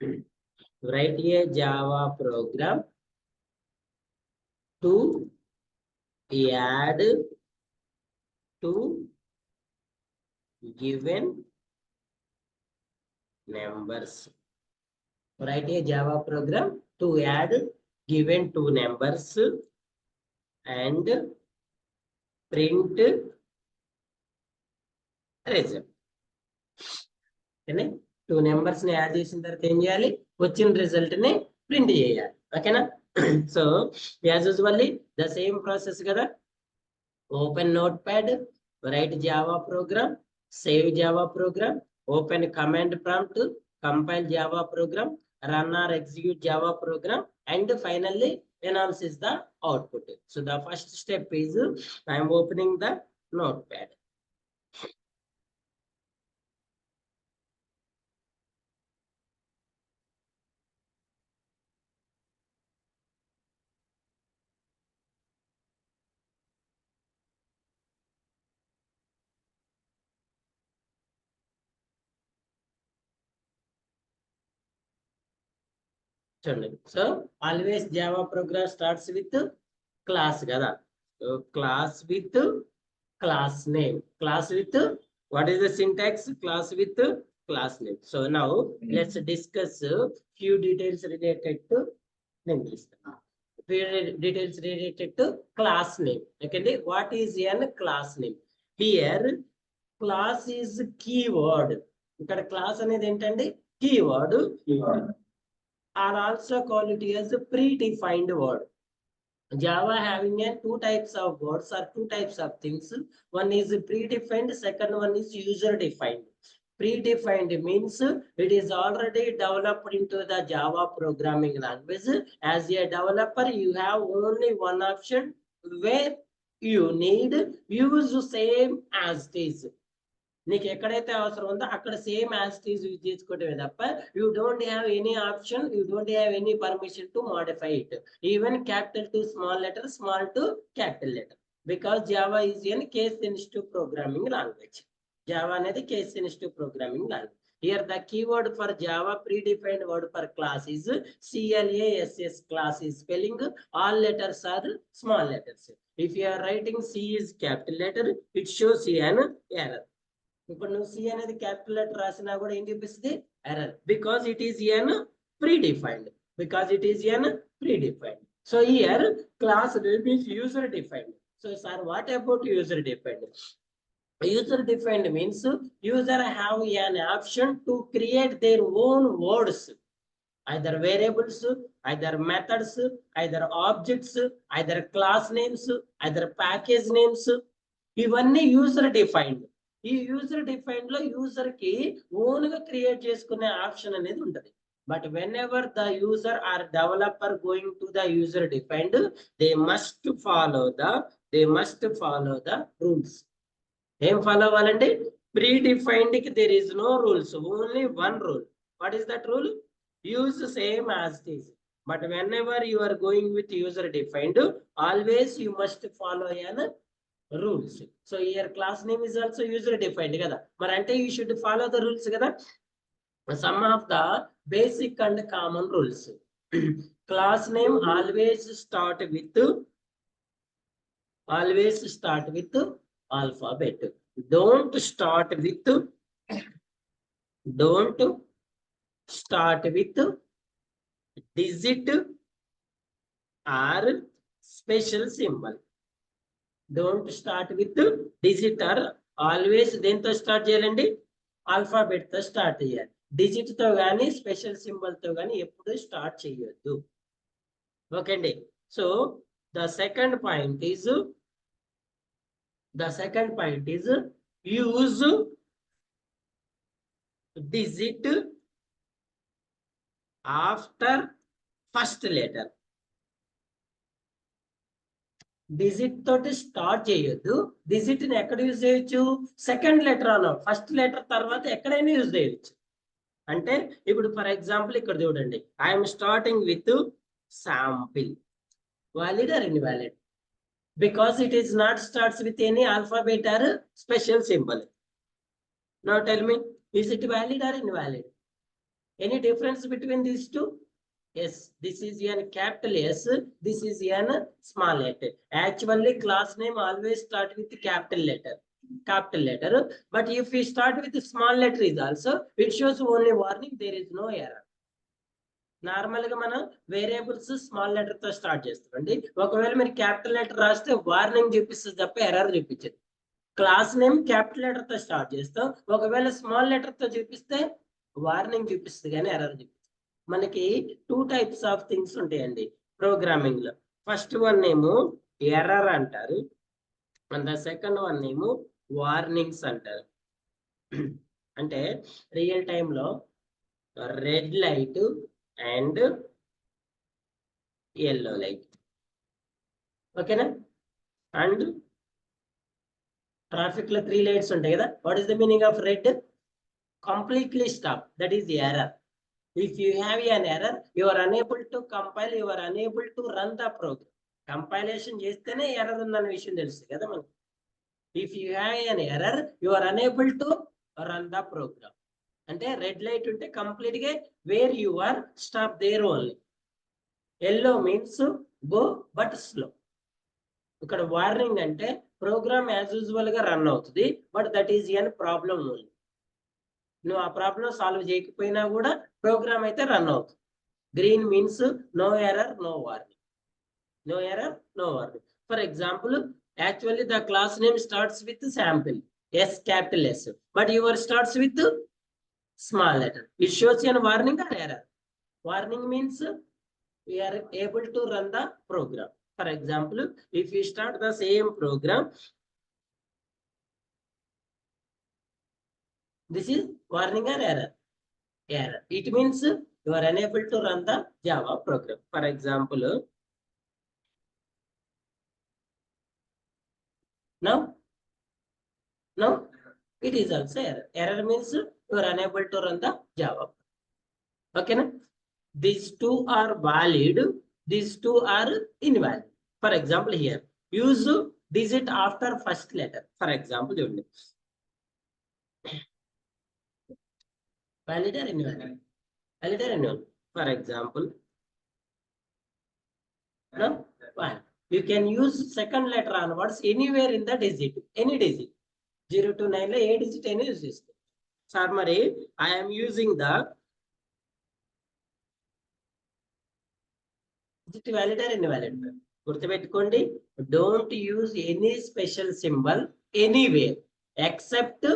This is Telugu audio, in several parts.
Write a Java program to add to given numbers. Write a Java program to add given two numbers and print result. Okay, two numbers ని యాడ్ చేసిన తర్వాత ఏం చేయాలి, వచ్చిన రిజల్ట్ ని ప్రింట్ చేయాలి. ఓకేనా? So as usually the same process కదా. Open notepad, write Java program, save Java program, open command prompt, compile Java program, run or execute Java program, and finally analysis the output. So the first step is I am opening the notepad. So always Java program starts with class kada. So class with class name. Class with what is the syntax? Class with class name. So now let's discuss few details related to class name. Okay, what is a class name? Here class is keyword. ఇక్కడ class అనేది ఏంటండి? Keyword. Are also called it as a predefined word. Java having two types of words or two types of things. One is predefined, second one is user defined. Predefined means it is already developed into the Java programming language. As a developer, you have only one option where you need use same as it is. నీకు ఎక్కడైతే అవసరం ఉందో అక్కడ same as it is use చేసుకోవటమే తప్ప you don't have any option, you don't have any permission to modify it, even capital to small letter, small to capital letter, because Java is an case sensitive programming language. Java అనేది case sensitive programming language. Here the keyword for Java predefined word for class is CLASS. Class is spelling all letters are small letters. If you are writing C is capital letter, it shows an error. ఇప్పుడు నువ్వు సి అనేది క్యాపిటల్ లెటర్ రాసినా కూడా ఏం చూపిస్తుంది? Error, because it is an predefined. So here class name is user defined. So sir what about user defined? User defined means user have an option to create their own words, either variables, either methods, either objects, either class names, either package names. ఇవన్నీ యూజర్ డిఫైన్డ్. ఈ యూజర్ డిఫైన్డ్ లో యూజర్ కి ఓన్ గా క్రియేట్ చేసుకునే ఆప్షన్ అనేది ఉంటది. But whenever the user or developer going to the user defined, they must follow the rules. ఏం ఫాలో అవ్వాలండి? ప్రీ డిఫైన్డ్ కి there is no rules, only one rule. What is that rule? Use same as it is. But whenever you are going with user defined, always you must follow an rules. So here class name is also user defined kada, మరి అంటే you should follow the rules kada. Some of the basic and common rules. Class name always start with alphabet. Don't start with digit or special symbol. Don't start with digit or always దేంతో స్టార్ట్ చేయాలండి? ఆల్ఫాబెట్ తో స్టార్ట్ చేయాలి. డిజిట్ తో కానీ స్పెషల్ సింబల్ తో కానీ ఎప్పుడు స్టార్ట్ చేయొద్దు. ఓకే అండి. So the second point is use digit after first letter. Digit తోటి స్టార్ట్ చేయొద్దు. డిజిట్ ని ఎక్కడ యూజ్ చేయొచ్చు? సెకండ్ లెటర్ అన్న ఫస్ట్ లెటర్ తర్వాత ఎక్కడైనా యూజ్ చేయొచ్చు. అంటే ఇప్పుడు ఫర్ ఎగ్జాంపుల్ ఇక్కడ చూడండి, I'm starting with sample. Valid or invalid? Because it is not starts with any alphabet or special symbol. Now tell me, is it valid or invalid? Any difference between these two? Yes, this is an capital S, this is an small letter. Actually class name always start with capital letter, but if we start with the small letter is also, it shows only warning, there is no error. Normal గా మనం వేరియబుల్స్ స్మాల్ లెటర్ తో స్టార్ట్ చేస్తామండి. ఒకవేళ మీరు క్యాపిటల్ లెటర్ రాస్తే వార్నింగ్ చూపిస్తుంది తప్ప ఎర్రర్ చూపించదు. క్లాస్ నేమ్ క్యాపిటల్ లెటర్ తో స్టార్ట్ చేస్తాం, ఒకవేళ స్మాల్ లెటర్ తో చూపిస్తే వార్నింగ్ చూపిస్తుంది కానీ ఎర్రర్ చూపిస్తుంది. మనకి 2 types ఆఫ్ థింగ్స్ ఉంటాయండి ప్రోగ్రామింగ్ లో. ఫస్ట్ వన్ ఏమో ఎర్రర్ అంటారు, అండ్ ద సెకండ్ వన్ ఏమో వార్నింగ్స్ అంటారు. అంటే రియల్ టైమ్ లో red light and yellow light, okay na? And traffic lo 3 lights untai kada. What is the meaning of red? Completely stop, that is the error. If you have an error, you are unable to compile, you are unable to run the program. Compilation chestene error undana vishayam telusu kada manaki. If you have an error, you are unable to run the program. అంటే రెడ్ లైట్ ఉంటే కంప్లీట్ గా where you are stop there only. Yellow means go but slow. ఇక్కడ వార్నింగ్ అంటే ప్రోగ్రామ్ యాజ్ యూజువల్ గా రన్ అవుతుంది, but that is an problem only. నువ్వు ఆ ప్రాబ్లం సాల్వ్ చేయకపోయినా కూడా ప్రోగ్రామ్ అయితే రన్ అవుతుంది. Green means no error no warning, no error no warning. For example, actually the class name starts with sample, S capital S, but your starts with small letter. It shows you a warning or error. Warning means we are able to run the program. For example, if we start the same program, this is warning or error? Error. It means you are unable to run the Java program. For example, now it is also error. Error means you are unable to run the Java. Okay, na? These two are valid, these two are invalid. For example, here use digit after first letter. For example, valid or invalid? Valid or invalid? For example, no, valid. You can use second letter onwards anywhere in the digit, any digit. 0 to 9 లో ఏ digit అయినా యూజ్ చేసుకో. సార్ మరి I am using the digit valid or invalid? గుర్తుపెట్టుకోండి, don't use any special symbol anywhere except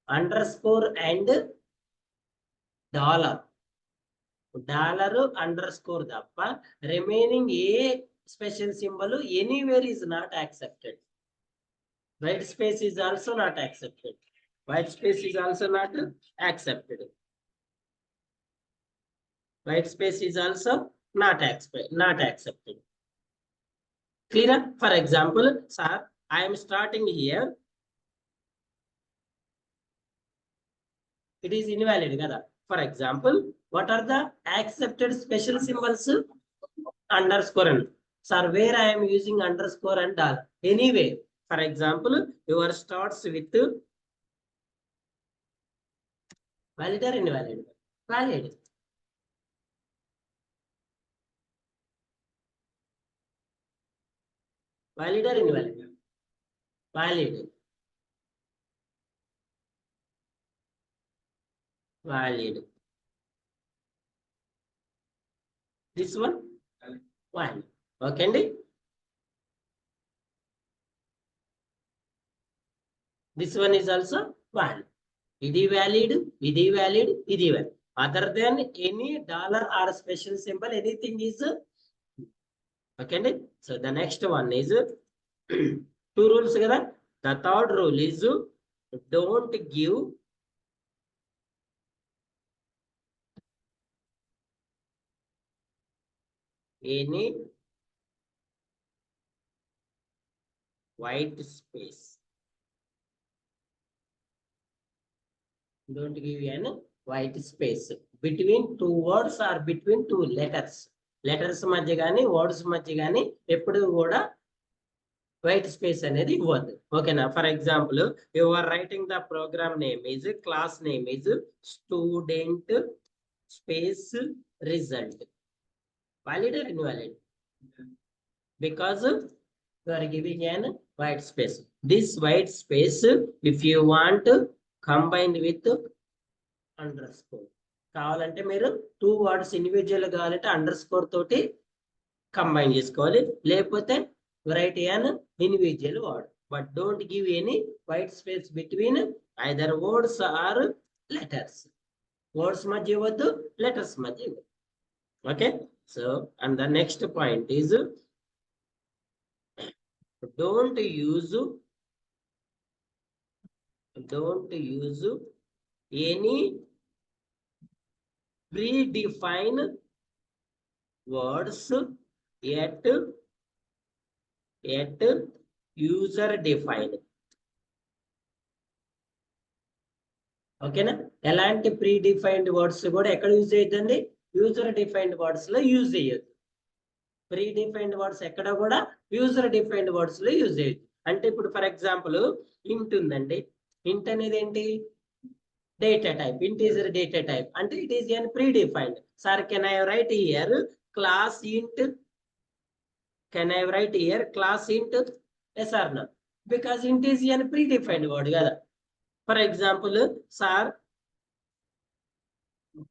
underscore and dollar underscore తప్ప రిమైనింగ్ ఏ special symbol anywhere is not accepted. White space is also not accepted. White space is also not accepted. White space is also not accepted. Clear? For example, sir, I am starting here. It is invalid kada. For example, what are the accepted special symbols? Underscore and. Sir, where I am using underscore and dollar? Anyway. For example, your starts with valid or invalid? Valid. Valid or invalid? Valid. Valid. This one? Valid. Okay, Andy? This one is also valid. Idi valid, idi valid, idi valid. Other than any dollar or special symbol, anything is okay. So the next one is 2 rules. The third rule is don't give any white space. Don't give any white space between 2 words or between 2 letters. Letters మధ్య గాని వర్డ్స్ మధ్య గాని ఎప్పుడు కూడా వైట్ స్పేస్ అనేది ఇవ్వద్దు. ఓకేనా? For example, you are writing the program name is, class name is student space result. Valid or invalid? Because you are giving an white space. This white space, if you want to combine with underscore, కావాలంటే మీరు 2 words ఇండివిజువల్ కావాలంటే అండర్స్కోర్ తోటి కంబైన్ చేసుకోవాలి, లేకపోతే write an individual word, but don't give any white space between either words or letters. Words మధ్య ఇవ్వద్దు, letters మధ్య ఇవ్వద్దు. Okay, so and the next point is don't use any predefined words yet user defined. ఓకేనా? ఎలాంటి ప్రీ డిఫైన్డ్ వర్డ్స్ కూడా ఎక్కడ యూజ్ అవుతుంది? యూజర్ డిఫైన్డ్ వర్డ్స్ లో యూజ్ చేయొద్దు. ప్రీ డిఫైన్డ్ వర్డ్స్ ఎక్కడ కూడా యూజర్ డిఫైన్డ్ వర్డ్స్ లో యూజ్ చేయొద్దు. అంటే ఇప్పుడు ఫర్ ఎగ్జాంపుల్ ఇంట్ ఉందండి. ఇంట్ అనేది ఏంటి? Data type. Integer data type అంటే it is an predefined. Sir can I write here class int? Can I write here class int? Yes or no? Because int is an predefined word కదా. For example sir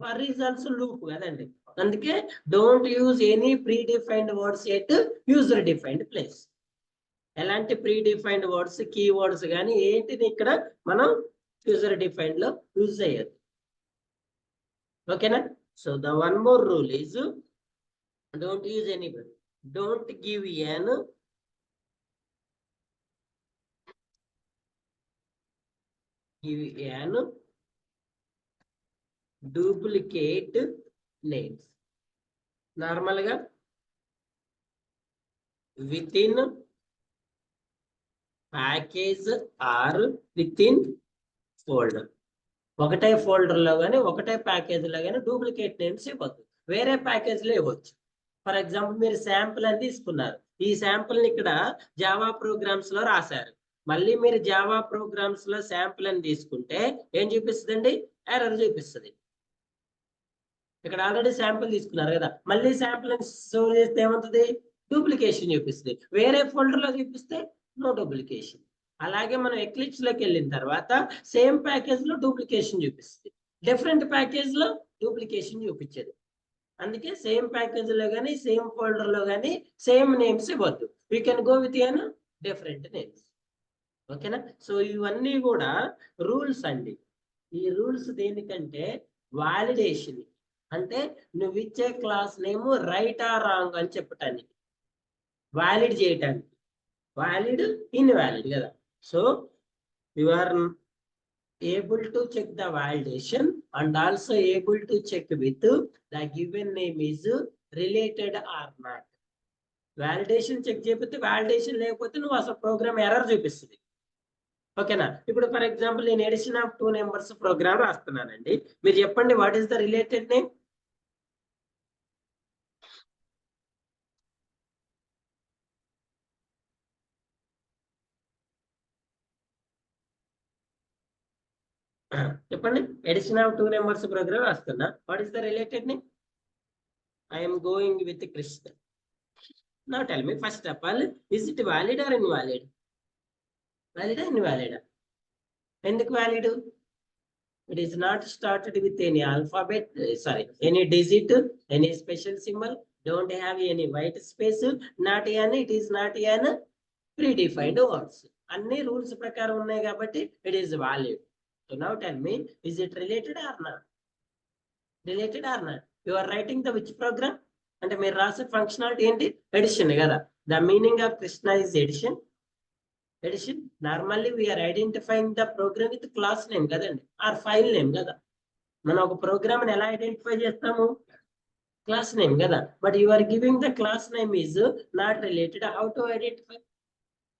for is also loop కదండి. అందుకే don't use any predefined words at user defined place. ఎలాంటి predefined words, keywords కానీ ఏంటిది ఇక్కడ మనం యూజర్ డిఫైన్డ్ లో యూజ్ చేయొద్దు. ఓకేనా? So the one more rule is don't use any, don't give an duplicate names. Normal గా within package or within folder, ఒకటే ఫోల్డర్ లో కానీ ఒకటే ప్యాకేజ్ లో కానీ డూప్లికేట్ నేమ్స్ ఇవ్వద్దు, వేరే ప్యాకేజ్ లో ఇవ్వచ్చు. ఫర్ ఎగ్జాంపుల్ మీరు శాంపుల్ అని తీసుకున్నారు, ఈ శాంపుల్ ని ఇక్కడ జావా ప్రోగ్రామ్స్ లో రాశారు. మళ్ళీ మీరు జావా ప్రోగ్రామ్స్ లో శాంపుల్ అని తీసుకుంటే ఏం చూపిస్తుందండి? ఎర్రర్ చూపిస్తుంది. ఇక్కడ ఆల్రెడీ శాంపుల్ తీసుకున్నారు కదా, మళ్ళీ శాంపుల్ అని స్టోర్ చేస్తే ఏమవుతుంది? డూప్లికేషన్ చూపిస్తుంది. వేరే ఫోల్డర్ లో చూపిస్తే నో డూప్లికేషన్. అలాగే మనం ఎక్లిప్స్ లోకి వెళ్ళిన తర్వాత సేమ్ ప్యాకేజ్ లో డూప్లికేషన్ చూపిస్తుంది, డిఫరెంట్ ప్యాకేజ్ లో డూప్లికేషన్ చూపించదు. అందుకే సేమ్ ప్యాకేజ్ లో కానీ సేమ్ ఫోల్డర్ లో కానీ సేమ్ నేమ్స్ ఇవ్వద్దు. You can go with an different names. ఓకేనా? సో ఇవన్నీ కూడా రూల్స్ అండి. ఈ రూల్స్ దేనికంటే వాలిడేషన్, అంటే నువ్వు ఇచ్చే class name right or wrong అని చెప్పటానికి, వ్యాలిడ్ చేయటానికి. వ్యాలిడ్, ఇన్వాలిడ్ కదా. So you are able to check the validation and also able to check with the given name is related or not. Validation check చేయకపోతే, validation లేకపోతే నువ్వు అసలు ప్రోగ్రామ్ ఎర్రర్ చూపిస్తుంది. ఓకేనా? ఇప్పుడు ఫర్ ఎగ్జాంపుల్ నేను ఎడిషన్ ఆఫ్ 2 numbers ప్రోగ్రామ్ రాస్తున్నానండి. మీరు చెప్పండి, what is the related name? చెప్పండి. ఎడిషన్ ఆఫ్ 2 numbers ప్రోగ్రామ్ రాస్తున్నా, what is the related name? I am going with Krishna. Now tell me, first of all, is it valid or invalid? Valid or invalid? ఎందుకు valid? It is not started with any alphabet, any digit, any special symbol, don't have any white space, not any, it is not any predefined words. అన్ని రూల్స్ ప్రకారం ఉన్నాయి కాబట్టి it is valid. So now tell me, is it related or not? Related or not? You are writing the which program? అంటే మీరు రాసే ఫంక్షనాలిటీ ఏంటి? ఎడిషన్ కదా. The meaning of Krishna is addition. Addition normally we are identifying the program with class name కదండి, ఆర్ ఫైల్ నేమ్ కదా. మనం ఒక ప్రోగ్రామ్ ఎలా ఐడెంటిఫై చేస్తాము? క్లాస్ నేమ్ కదా. But you are giving the class name is not related. How to identify?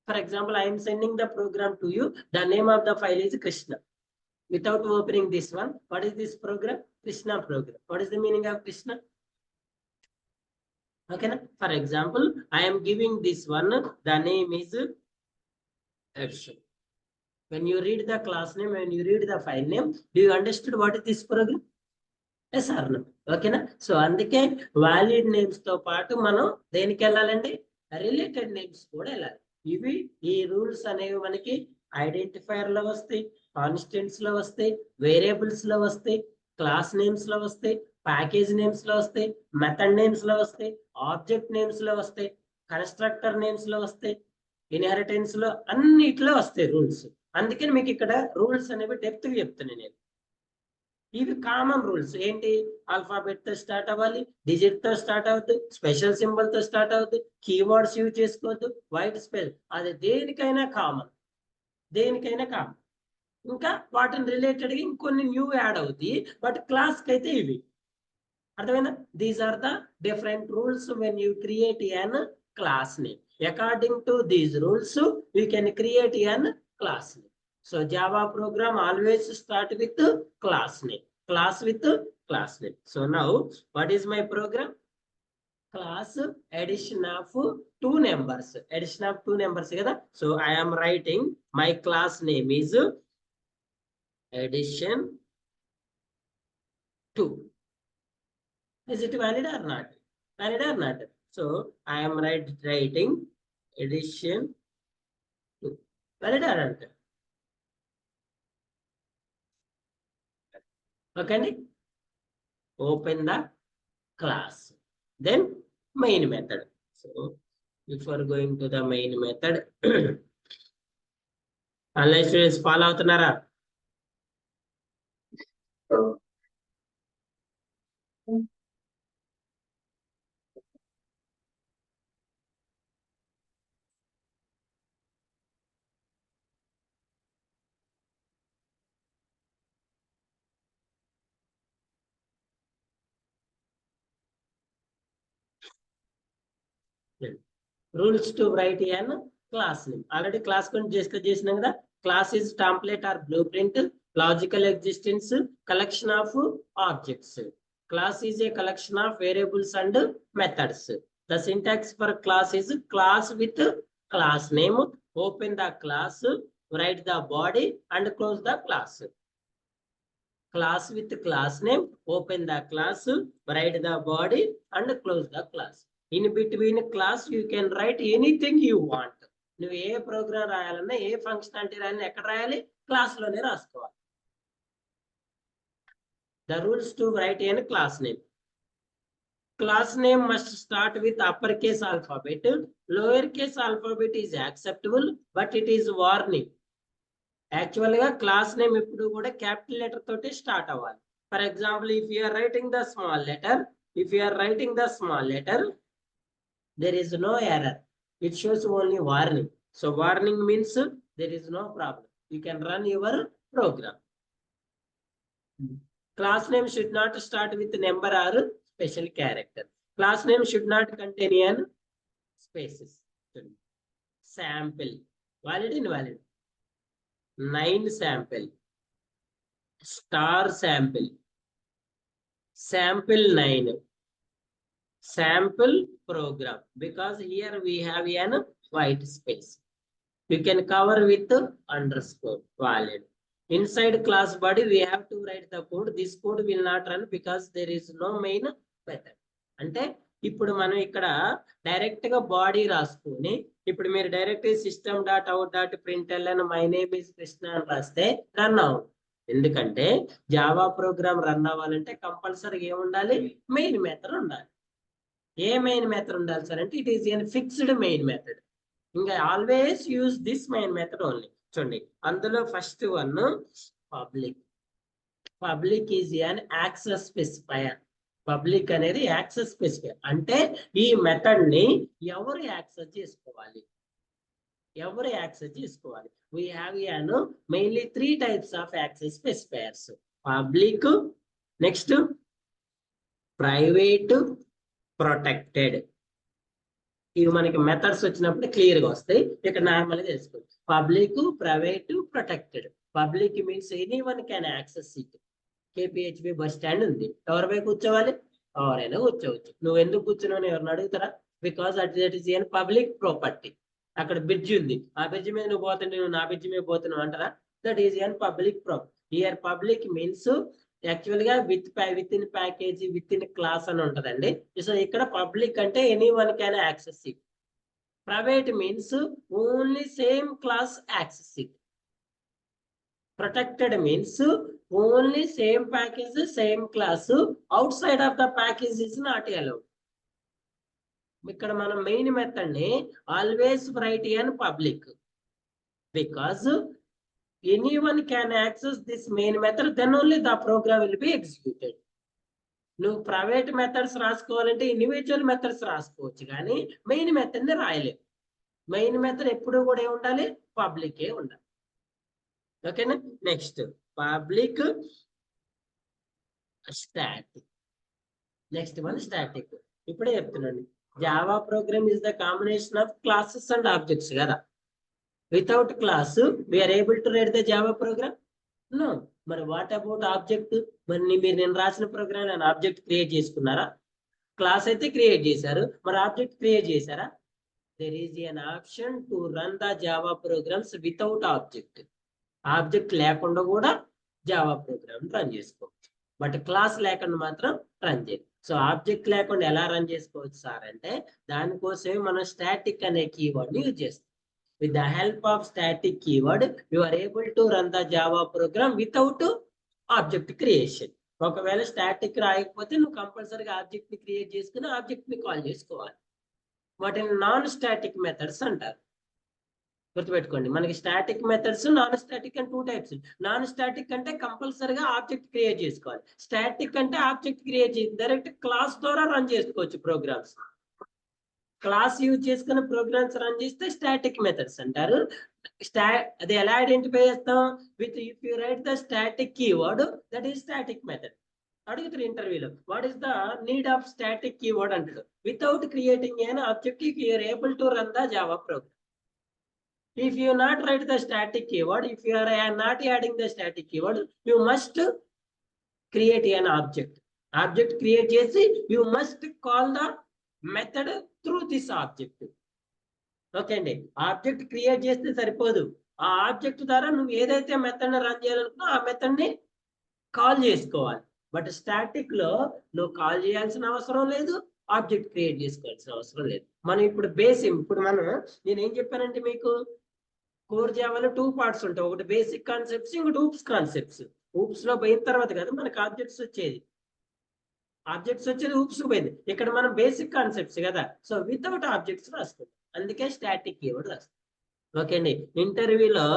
For example, I'm sending the program to you, the name of the file is Krishna. Without opening this one, what is this program? Krishna program. What is the meaning of Krishna? Okay, for example, I am giving this one, the name is Edson. When you read the class name, when you read the file name, do you understand what is this program? Yes or no. ఓకేనా? సో అందుకే వాలిడ్ నేమ్స్ తో పాటు మనం దేనికి వెళ్ళాలండి, రిలేటెడ్ నేమ్స్ కూడా వెళ్ళాలి. ఇవి ఈ రూల్స్ అనేవి మనకి ఐడెంటిఫైర్ లో వస్తాయి, కాన్స్టెంట్స్ లో వస్తాయి, వేరియబుల్స్ లో వస్తాయి, క్లాస్ నేమ్స్ లో వస్తాయి, ప్యాకేజ్ నేమ్స్ లో వస్తాయి, మెథడ్ నేమ్స్ లో వస్తాయి, ఆబ్జెక్ట్ నేమ్స్ లో వస్తాయి, కన్స్ట్రక్టర్ నేమ్స్ లో వస్తాయి, ఇన్హెరిటెన్స్ లో అన్నిట్లో వస్తాయి రూల్స్. అందుకని మీకు ఇక్కడ రూల్స్ అనేవి డెప్త్ చెప్తున్నాను నేను. ఇవి కామన్ రూల్స్. ఏంటి, ఆల్ఫాబెట్ తో స్టార్ట్ అవ్వాలి, డిజిట్ తో స్టార్ట్ అవుద్ది, స్పెషల్ సింబల్ తో స్టార్ట్ అవుద్ది, కీవర్డ్స్ యూజ్ చేసుకోవద్దు, వైట్ స్పేస్, అది దేనికైనా కామన్, దేనికైనా కామన్. ఇంకా వాటిని రిలేటెడ్ గా ఇంకొన్ని న్యూ యాడ్ అవుతాయి, బట్ క్లాస్ కి అయితే ఇవి అర్థమైనా. These are the different rules when you create an class name. According to these rules you can create an class name. So Java program always start with class name, class with class name. So now what is my program? Class addition of two numbers, addition of two numbers kada. So I am writing my class name is addition 2. Is it valid or not? Valid or not? So I am writing addition 2. Valid or not? Okay, open the class, then main method. So before going to the main method, online students follow అవుతున్నారా? Rules to write an class name. Already class గురించి డిస్కస్ చేసినాం కదా. Class is template or blueprint, logical existence, collection of objects. Class is a collection of variables and methods. The syntax for class is class with class name. Open the class, write the body and close the class. Class with class name, open the class, write the body and close the class. In between class you can write anything you want. నువ్వు ఏ ప్రోగ్రామ్ రాయాలన్నా, ఏ ఫంక్షనాలిటీ రాయాలన్నా ఎక్కడ రాయాలి, క్లాస్ లోనే రాసుకోవాలి. The rules to write in class name. Class name must start with uppercase alphabet. Lowercase alphabet is acceptable, but it is warning. Actually గా క్లాస్ నేమ్ ఎప్పుడు కూడా క్యాపిటల్ లెటర్ తోటి స్టార్ట్ అవ్వాలి. For example, if you are writing the small letter, there is no error. It shows only warning. So warning means there is no problem. You can run your program. Class name should not start with number or special character. Class name should not contain any spaces. Sample, valid, invalid. 9 sample, star sample, sample 9, sample program, because here we have an white space. You can cover with underscore, valid. Inside class body we have to write the code. This code will not run because there is no main method. అంటే ఇప్పుడు మనం ఇక్కడ డైరెక్ట్ గా బాడీ రాసుకుని, ఇప్పుడు మీరు direct system.out.println my name is Krishna అని రాస్తే రన్ అవ్వదు. ఎందుకంటే జావా ప్రోగ్రామ్ రన్ అవ్వాలంటే కంపల్సరీగా ఏముండాలి, మెయిన్ మెథడ్ ఉండాలి. ఏ మెయిన్ మెథడ్ ఉండాలి సార్ అంటే, it is an fixed main method. ఇంకా always use this main method only. చూడండి, అందులో first one public. Public is an access specifier. Public అనేది యాక్సెస్ స్పెసిఫైయర్. అంటే ఈ మెథడ్ ని ఎవరు యాక్సెస్ చేసుకోవాలి, ఎవరు యాక్సెస్ చేసుకోవాలి. We have mainly 3 types of access specifiers. Public, next private, protected. ఇవి మనకి మెథడ్స్ వచ్చినప్పుడు క్లియర్ గా వస్తాయి. ఇక్కడ నార్మల్ గా తెలుసుకోండి. Public, private, protected. Public means any one can access it. KPHB bus stand ఉంది, ఎవరిపై కూర్చోవాలి, ఎవరైనా కూర్చోవచ్చు. నువ్వు ఎందుకు కూర్చున్నావు ఎవరిని అడుగుతారా? Because that is an public property. అక్కడ బ్రిడ్జ్ ఉంది, ఆ బ్రిడ్జ్ మీద నువ్వు పోతుంటే నువ్వు నా బ్రిడ్జ్ మీద పోతున్నావు అంటారా? That is an public property. Here public means actual గా within package within class అని ఉంటదండి. సో ఇక్కడ పబ్లిక్ అంటే any one can access it. Private means only same class access it. Protected means only same package, same class. Outside of the package is not allowed. ఇక్కడ మనం మెయిన్ మెథడ్ ని always write in public because anyone can access this main method, then only the program will be executed. నువ్వు ప్రైవేట్ మెథడ్స్ రాసుకోవాలంటే ఇండివిజువల్ మెథడ్స్ రాసుకోవచ్చు కానీ మెయిన్ మెథడ్ ని రాయలేవు. మెయిన్ మెథడ్ ఎప్పుడు కూడా ఏమి ఉండాలి? పబ్లికే ఉండాలి. ఓకేనా? Next public static. Next one static. ఇప్పుడే చెప్తున్నాను, Java program is the combination of classes and objects కదా. Without class we are able to write the Java program? No. మరి వాట్ అబౌట్ ఆబ్జెక్ట్? మరి మీరు నేను రాసిన ప్రోగ్రామ్ నేను ఆబ్జెక్ట్ క్రియేట్ చేసుకున్నారా? క్లాస్ అయితే క్రియేట్ చేశారు, మరి ఆబ్జెక్ట్ క్రియేట్ చేశారా? There is an option to run the Java programs without object. Object లేకుండా కూడా జావా ప్రోగ్రామ్ రన్ చేసుకోవచ్చు, బట్ క్లాస్ లేకుండా మాత్రం రన్ చేయదు. సో ఆబ్జెక్ట్ లేకుండా ఎలా రన్ చేసుకోవచ్చు సార్ అంటే, దానికోసమే మనం స్టాటిక్ అనే కీవర్డ్ యూజ్ చేస్తాం. With the help of static keyword you are able to run the Java program without object creation. ఒకవేళ స్టాటిక్ రాయకపోతే నువ్వు కంపల్సరీగా ఆబ్జెక్ట్ ని క్రియేట్ చేసుకుని ఆబ్జెక్ట్ ని కాల్ చేసుకోవాలి. వాటిని నాన్ స్టాటిక్ మెథడ్స్ అంటారు. గుర్తుపెట్టుకోండి, మనకి స్టాటిక్ మెథడ్స్, నాన్ స్టాటిక్ అని 2 టైప్స్. నాన్ స్టాటిక్ అంటే కంపల్సరీగా ఆబ్జెక్ట్ క్రియేట్ చేసుకోవాలి. స్టాటిక్ అంటే ఆబ్జెక్ట్ క్రియేట్ చేసి డైరెక్ట్ క్లాస్ ద్వారా రన్ చేసుకోవచ్చు ప్రోగ్రామ్స్. క్లాస్ యూజ్ చేసుకున్న ప్రోగ్రామ్స్ రన్ చేస్తే స్టాటిక్ మెథడ్స్ అంటారు. అది ఎలా ఐడెంటిఫై చేస్తాం? With if you write the static keyword, that is static method. అడుగుతారు ఇంటర్వ్యూలో, what is the need of static keyword అంటాడు. Without creating an object, if you are able to run the Java program. If you not write the static keyword, if you are not adding the static keyword, you must create an object. Object create chesi, you must call the method through this object. Okay అండి, ఆబ్జెక్ట్ క్రియేట్ చేస్తే సరిపోదు. ఆ ఆబ్జెక్ట్ ద్వారా నువ్వు ఏదైతే మెథడ్ ని రన్ చేయాలనుకున్నా ఆ మెథడ్ ని కాల్ చేసుకోవాలి. బట్ స్టాటిక్ లో నువ్వు కాల్ చేయాల్సిన అవసరం లేదు, ఆబ్జెక్ట్ క్రియేట్ చేసుకోవాల్సిన అవసరం లేదు. మనం ఇప్పుడు నేను ఏం చెప్పానంటే మీకు, కోర్ జావాలో 2 పార్ట్స్ ఉంటాయి. ఒకటి బేసిక్ కాన్సెప్ట్స్, ఇంకోటి ఊప్స్ కాన్సెప్ట్స్. ఊప్స్ లో పోయిన తర్వాత కదా మనకు ఆబ్జెక్ట్స్ వచ్చేది ఊప్స్ పోయింది. ఇక్కడ మనం బేసిక్ కాన్సెప్ట్స్ కదా, సో వితౌట్ ఆబ్జెక్ట్స్ రాస్తాం, అందుకే స్టాటిక్ కీవర్డ్ రాస్తాం. ఓకే అండి, ఇంటర్వ్యూలో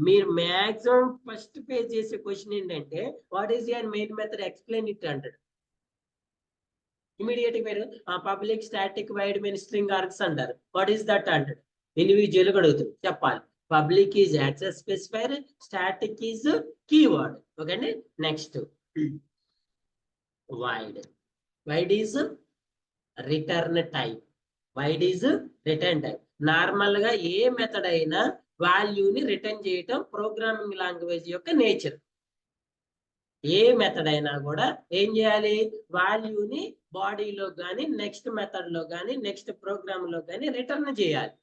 మీరు మ్యాక్సిమం ఫస్ట్ పేజ్ చేసే క్వశ్చన్ ఏంటంటే, what is your main method, explain it అంటాడు. ఇమీడియట్ గా మీరు public static void main string args అంటారు. వాట్ ఈస్ దట్ అంటాడు. ఇండివిజువల్ గా అడుగుతుంది, చెప్పాలి. Public is access specifier, static is keyword. Okay అండి, next void is return type. Normal గా ఏ మెథడ్ అయినా వాల్యూని రిటర్న్ చేయటం ప్రోగ్రామింగ్ లాంగ్వేజ్ యొక్క నేచర్. ఏ మెథడ్ అయినా కూడా ఏం చేయాలి, వాల్యూని బాడీలో కానీ నెక్స్ట్ మెథడ్ లో కానీ నెక్స్ట్ ప్రోగ్రామ్ లో కానీ రిటర్న్ చేయాలి.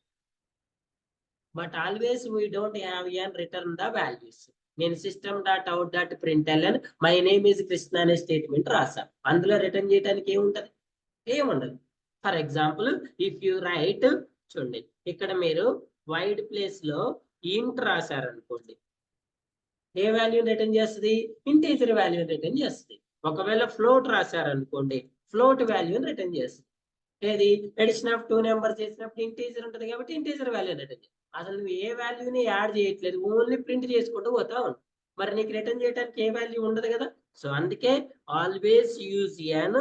But always we don't have an return the values. నేను system.out.println my name is Krishna అనే స్టేట్మెంట్ రాసా, అందులో రిటర్న్ చేయడానికి ఏముంటది? ఏముండదు. For example if you right, చూడండి ఇక్కడ మీరు వైడ్ ప్లేస్ లో ఇంట్ రాశారనుకోండి, ఏ వాల్యూ రిటర్న్ చేస్తుంది? ఇంటీజర్ వాల్యూ రిటర్న్ చేస్తుంది. ఒకవేళ ఫ్లోట్ రాశారనుకోండి, ఫ్లోట్ వాల్యూని రిటర్న్ చేస్తుంది. ఏది? ఎడిషన్ ఆఫ్ 2 నెంబర్స్ చేసినప్పుడు ఇంటీజర్ ఉంటుంది కాబట్టి ఇంటీజర్ వాల్యూ రిటర్న్ చేస్తుంది. అసలు నువ్వు ఏ వాల్యూని యాడ్ చేయట్లేదు, ఓన్లీ ప్రింట్ చేసుకుంటూ పోతా ఉంటావు. మరి నీకు రిటర్న్ చేయడానికి ఏ వాల్యూ ఉండదు కదా. సో అందుకే ఆల్వేస్ యూజ్ ఎన్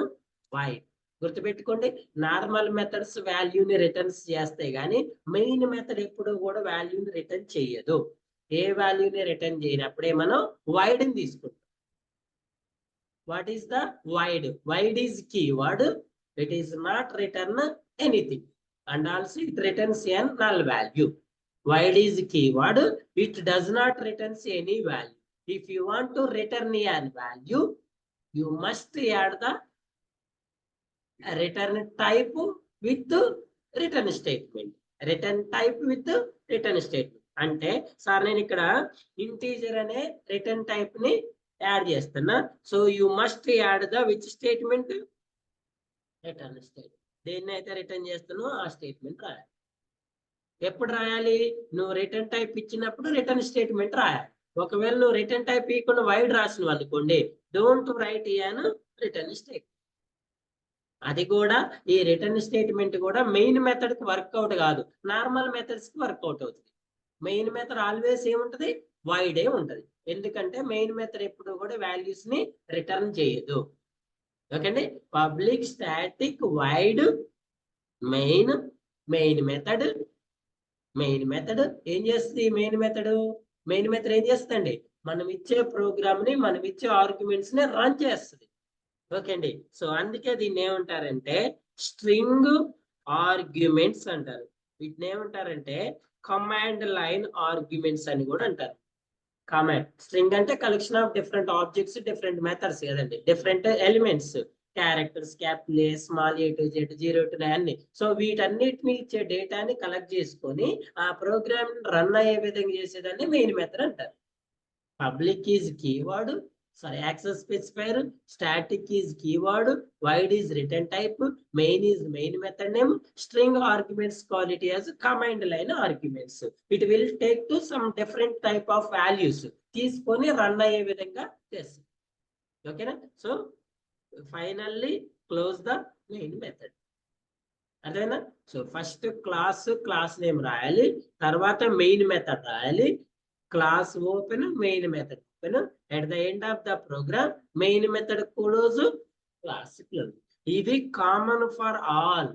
వైడ్. గుర్తుపెట్టుకోండి, నార్మల్ మెథడ్స్ వాల్యూని రిటర్న్స్ చేస్తాయి కానీ మెయిన్ మెథడ్ ఎప్పుడు కూడా వాల్యూని రిటర్న్ చేయదు. ఏ వాల్యూని రిటర్న్ చేయనప్పుడే మనం వైడ్ ని తీసుకుంటాం. What is the wide? Wide is keyword, it is not return anything and also it returns a null value. Void is keyword, it does not return any value. If you want to return a value, you must add the return type with return statement. Return type with return statement. అంటే సార్ నేను ఇక్కడ ఇంటీజర్ అనే రిటర్న్ టైప్ ని యాడ్ చేస్తున్నా. So you must add the which statement, return statement. దేన్ని అయితే రిటర్న్ చేస్తున్నావు ఆ స్టేట్మెంట్ రాయాలి. ఎప్పుడు రాయాలి? నువ్వు రిటర్న్ టైప్ ఇచ్చినప్పుడు రిటర్న్ స్టేట్మెంట్ రాయాలి. ఒకవేళ నువ్వు రిటర్న్ టైప్ ఇవ్వకుండా వైడ్ రాసినవు అనుకోండి, don't write in return statement. అది కూడా ఈ రిటర్న్ స్టేట్మెంట్ కూడా మెయిన్ మెథడ్ కి వర్కౌట్ కాదు, నార్మల్ మెథడ్స్ కి వర్కౌట్ అవుతుంది. మెయిన్ మెథడ్ ఆల్వేస్ ఏముంటది? వైడే ఉంటది. ఎందుకంటే మెయిన్ మెథడ్ ఎప్పుడు కూడా వాల్యూస్ ని రిటర్న్ చేయదు. ఓకే అండి. Public static void main method ఏం చేస్తుంది? మెయిన్ మెథడ్ ఏం చేస్తుందండి? మనం ఇచ్చే ప్రోగ్రామ్ ని, మనం ఇచ్చే ఆర్గ్యుమెంట్స్ ని రన్ చేస్తుంది. ఓకే అండి. సో అందుకే దీన్ని ఏమంటారంటే స్ట్రింగ్ ఆర్గ్యుమెంట్స్ అంటారు. వీటిని ఏమంటారంటే కమాండ్ లైన్ ఆర్గ్యుమెంట్స్ అని కూడా అంటారు. కమాండ్ స్ట్రింగ్ అంటే collection of different objects, different methods కదండి, different elements, characters, capital A, small A to Z, 0 to 9 అన్ని. సో వీటన్నిటిని ఇచ్చే డేటాని కలెక్ట్ చేసుకొని ఆ ప్రోగ్రామ్ రన్ అయ్యే విధంగా చేసేదాన్ని మెయిన్ మెథడ్ అంటారు. Public is keyword, access specifier, static is keyword, wide is return type, main is main method name, string arguments quality as command line arguments. It will take to some different type of values తీసుకొని రన్ అయ్యే విధంగా చేస్తుంది. ఓకేనా? So finally close the main method. అదేనా? సో ఫస్ట్ క్లాస్ నేమ్ రాయాలి, తర్వాత మెయిన్ మెథడ్ రాయాలి, class open, main method open, at the end of the program main method close, class close. ఇది కామన్ ఫర్ ఆల్.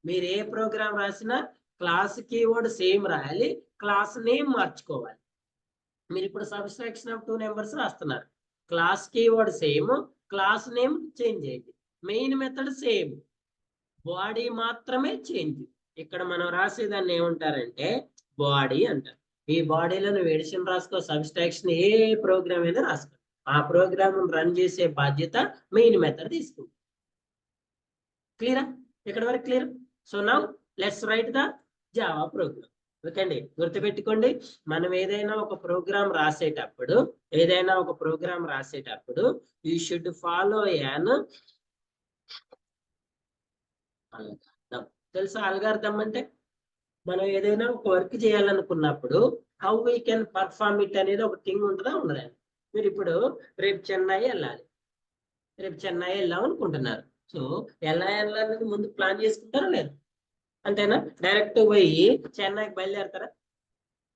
మీరు ఏ ప్రోగ్రామ్ రాసినా క్లాస్ కీవర్డ్ సేమ్ రాయాలి, క్లాస్ నేమ్ మార్చుకోవాలి. మీరు ఇప్పుడు సబ్స్ట్రాక్షన్ ఆఫ్ 2 నెంబర్స్ రాస్తున్నారు, class keyword same, class name change చేయండి. మెయిన్ మెథడ్ సేమ్, బాడీ మాత్రమే చేంజ్. ఇక్కడ మనం రాసేదాన్ని ఏమంటారంటే బాడీ అంటారు. ఈ బాడీలో నువ్వు ఎడిషన్ రాసుకో, సబ్స్ట్రాక్షన్ ఏ ప్రోగ్రామ్ అయినా రాసుకో, ఆ ప్రోగ్రామ్ రన్ చేసే బాధ్యత మెయిన్ మెథడ్ తీసుకుంది. క్లియరా? ఇక్కడ వరకు clear? So now let's write the Java programme. Okay అండి, గుర్తుపెట్టుకోండి, మనం ఏదైనా ఒక ప్రోగ్రామ్ రాసేటప్పుడు you should follow an algorithm. తెలుసా అల్గారిథం అంటే? మనం ఏదైనా ఒక వర్క్ చేయాలనుకున్నప్పుడు how we can perform it అనేది ఒక థింగ్ ఉంటుందా ఉండదా? మీరు ఇప్పుడు రేపు చెన్నై వెళ్దాం అనుకుంటున్నారు. సో ఎలా వెళ్ళాలనేది ముందు ప్లాన్ చేసుకుంటారా లేదు? అంతేనా? డైరెక్ట్ పోయి చెన్నైకి బయలుదేరతారా?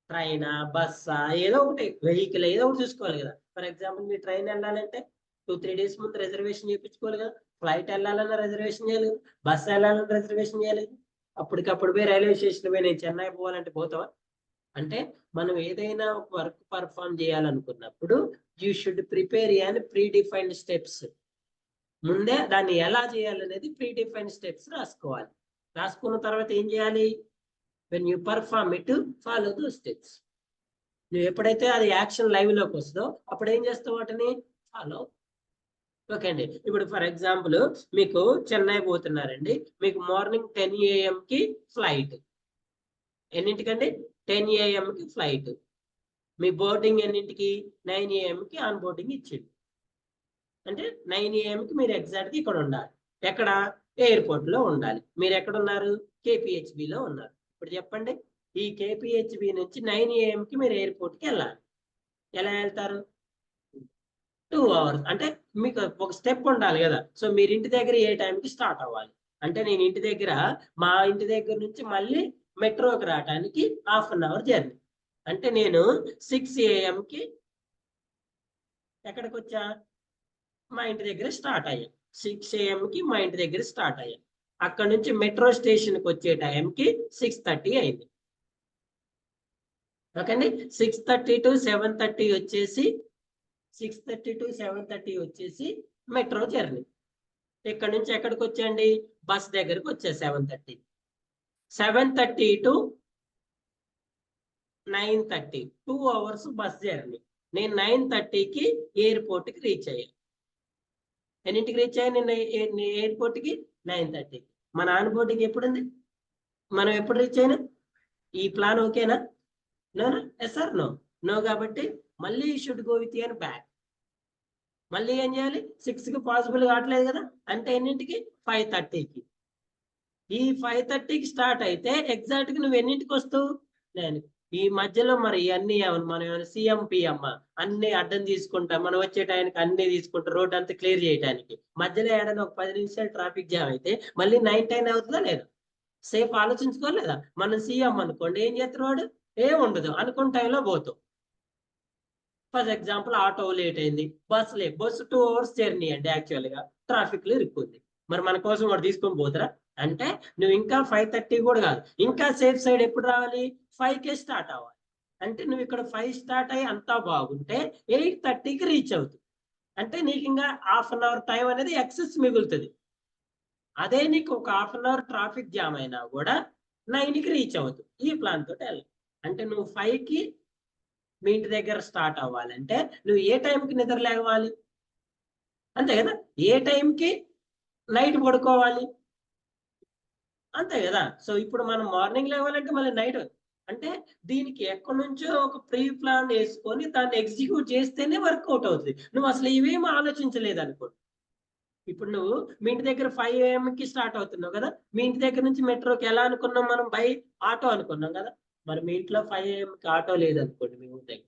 ట్రైనా, బస్సా, ఏదో ఒకటి వెహికల్ ఏదో ఒకటి చూసుకోవాలి కదా. ఫర్ ఎగ్జాంపుల్ మీరు ట్రైన్ వెళ్ళాలంటే 2-3 days ముందు రిజర్వేషన్ చేయించుకోవాలి కదా. ఫ్లైట్ వెళ్ళాలన్నా రిజర్వేషన్ చేయాలి, బస్ వెళ్ళాలన్నా రిజర్వేషన్ చేయాలి. అప్పటికప్పుడు పోయి రైల్వే స్టేషన్ పోయి నేను చెన్నై పోవాలంటే పోతావా? అంటే మనం ఏదైనా ఒక వర్క్ పర్ఫామ్ చేయాలనుకున్నప్పుడు you should prepare an pre defined steps. ముందే దాన్ని ఎలా చేయాలనేది ప్రీ డిఫైన్డ్ స్టెప్స్ రాసుకోవాలి. రాసుకున్న తర్వాత ఏం చేయాలి? when you perform it, follow those steps. నువ్వు ఎప్పుడైతే అది యాక్షన్ లైవ్ లోకి వస్తుందో అప్పుడు ఏం చేస్తావు? వాటిని ఫాలో. ఓకే అండి. ఇప్పుడు ఫర్ ఎగ్జాంపుల్ మీకు చెన్నై పోతున్నారండి, మీకు మార్నింగ్ 10 AM కి ఫ్లైట్. ఎన్నింటికండి? 10 AM కి ఫ్లైట్. మీ బోర్డింగ్ ఎన్నింటికి? 9 AM కి ఆన్ బోర్డింగ్ ఇచ్చింది. అంటే 9 AM కి మీరు ఎగ్జాక్ట్ గా ఇక్కడ ఉండాలి. ఎక్కడ? ఎయిర్పోర్ట్ లో ఉండాలి. మీరు ఎక్కడ ఉన్నారు? KPHB లో ఉన్నారు. ఇప్పుడు చెప్పండి, ఈ KPHB నుంచి 9 AM కి మీరు ఎయిర్పోర్ట్ కి వెళ్ళాలి. ఎలా వెళ్తారు? 2 hours. అంటే మీకు ఒక స్టెప్ ఉండాలి కదా. సో మీరు ఇంటి దగ్గర ఏ టైంకి స్టార్ట్ అవ్వాలి అంటే, నేను మా ఇంటి దగ్గర నుంచి మళ్ళీ మెట్రోకి రావడానికి 1/2 hour జర్నీ. అంటే నేను 6 AM కి ఎక్కడికి వచ్చా? మా ఇంటి దగ్గర స్టార్ట్ అయ్యా. 6 AM కి మా ఇంటి దగ్గర స్టార్ట్ అయ్యా. అక్కడ నుంచి మెట్రో స్టేషన్కి వచ్చే టైంకి 6:30 అయింది. ఓకే అండి. 6:30 to 7:30 వచ్చేసి మెట్రో జర్నీ. ఇక్కడ నుంచి ఎక్కడికి వచ్చండి? బస్ దగ్గరకు వచ్చా 7:30. 7:30 to 9:30 2 hours బస్ జర్నీ. నేను 9:30కి ఎయిర్పోర్ట్కి రీచ్ అయ్యా. ఎన్నింటికి రీచ్ అయ్యా? నేను ఎయిర్పోర్ట్కి 9:30. మన ఆన్ బోర్డింగ్ ఎప్పుడుంది? మనం ఎప్పుడు రీచ్ అయినా? ఈ ప్లాన్ ఓకేనా? No yes or no? No కాబట్టి మళ్ళీ should go with an back. మళ్ళీ ఏం చేయాలి 6కి పాసిబుల్ కావట్లేదు కదా, అంటే ఎన్నింటికి 5:30కి. ఈ 5:30కి స్టార్ట్ అయితే ఎగ్జాక్ట్ గా నువ్వు ఎన్నింటికి వస్తావు? నేను ఈ మధ్యలో మరి ఇవన్నీ మనం సీఎం పిఎం అన్ని అడ్డం తీసుకుంటా, మనం వచ్చే టైంకి అన్ని తీసుకుంటా రోడ్ అంతా క్లియర్ చేయడానికి, మధ్యలో ఏడైనా ఒక 10 నిమిషాలు ట్రాఫిక్ జామ్ అయితే మళ్ళీ 9-10 అవుతుందా లేదా? సేఫ్ ఆలోచించుకోలేదా? మనం సీఎం అనుకోండి, ఏం చేస్తారు వాడు? ఏం ఉండదు అనుకున్న టైంలో పోతాం. ఫర్ ఎగ్జాంపుల్ ఆటో లేట్ అయింది, బస్సు 2 hours జర్నీ అండి, యాక్చువల్ గా ట్రాఫిక్ లో ఇరుక్కుంది, మరి మన కోసం వాడు తీసుకొని పోతారా? అంటే నువ్వు ఇంకా 5:30 కూడా కాదు, ఇంకా సేఫ్ సైడ్ ఎప్పుడు రావాలి? 5కే స్టార్ట్ అవ్వాలి. అంటే నువ్వు ఇక్కడ 5 స్టార్ట్ అయ్యి అంతా బాగుంటే 8:30కి రీచ్ అవుతుంది. అంటే నీకు ఇంకా ½ an hour టైం అనేది ఎక్సెస్ మిగులుతుంది. అదే నీకు ఒక ½ an hour ట్రాఫిక్ జామ్ అయినా కూడా 9కి రీచ్ అవుతుంది. ఈ ప్లాన్ తోటి వెళ్ళాలి. అంటే నువ్వు 5కి మీ ఇంటి దగ్గర స్టార్ట్ అవ్వాలంటే నువ్వు ఏ టైంకి నిద్ర లేవాలి? అంతే కదా. ఏ టైంకి నైట్ పడుకోవాలి? అంతే కదా. సో ఇప్పుడు మనం మార్నింగ్ లేవాలంటే మళ్ళీ నైట్, అంటే దీనికి ఎక్కడి నుంచో ఒక ప్రీ ప్లాన్ వేసుకొని దాన్ని ఎగ్జిక్యూట్ చేస్తేనే వర్కౌట్ అవుతుంది. నువ్వు అసలు ఇవేం ఆలోచించలేదు అనుకో. ఇప్పుడు నువ్వు మీ ఇంటి దగ్గర 5 AM స్టార్ట్ అవుతున్నావు కదా, మీ ఇంటి దగ్గర నుంచి మెట్రోకి ఎలా అనుకున్నాం మనం? బై ఆటో అనుకున్నాం కదా. మరి మీ ఇంట్లో 5 AM ఆటో లేదనుకోండి, మీ ఊరి దగ్గర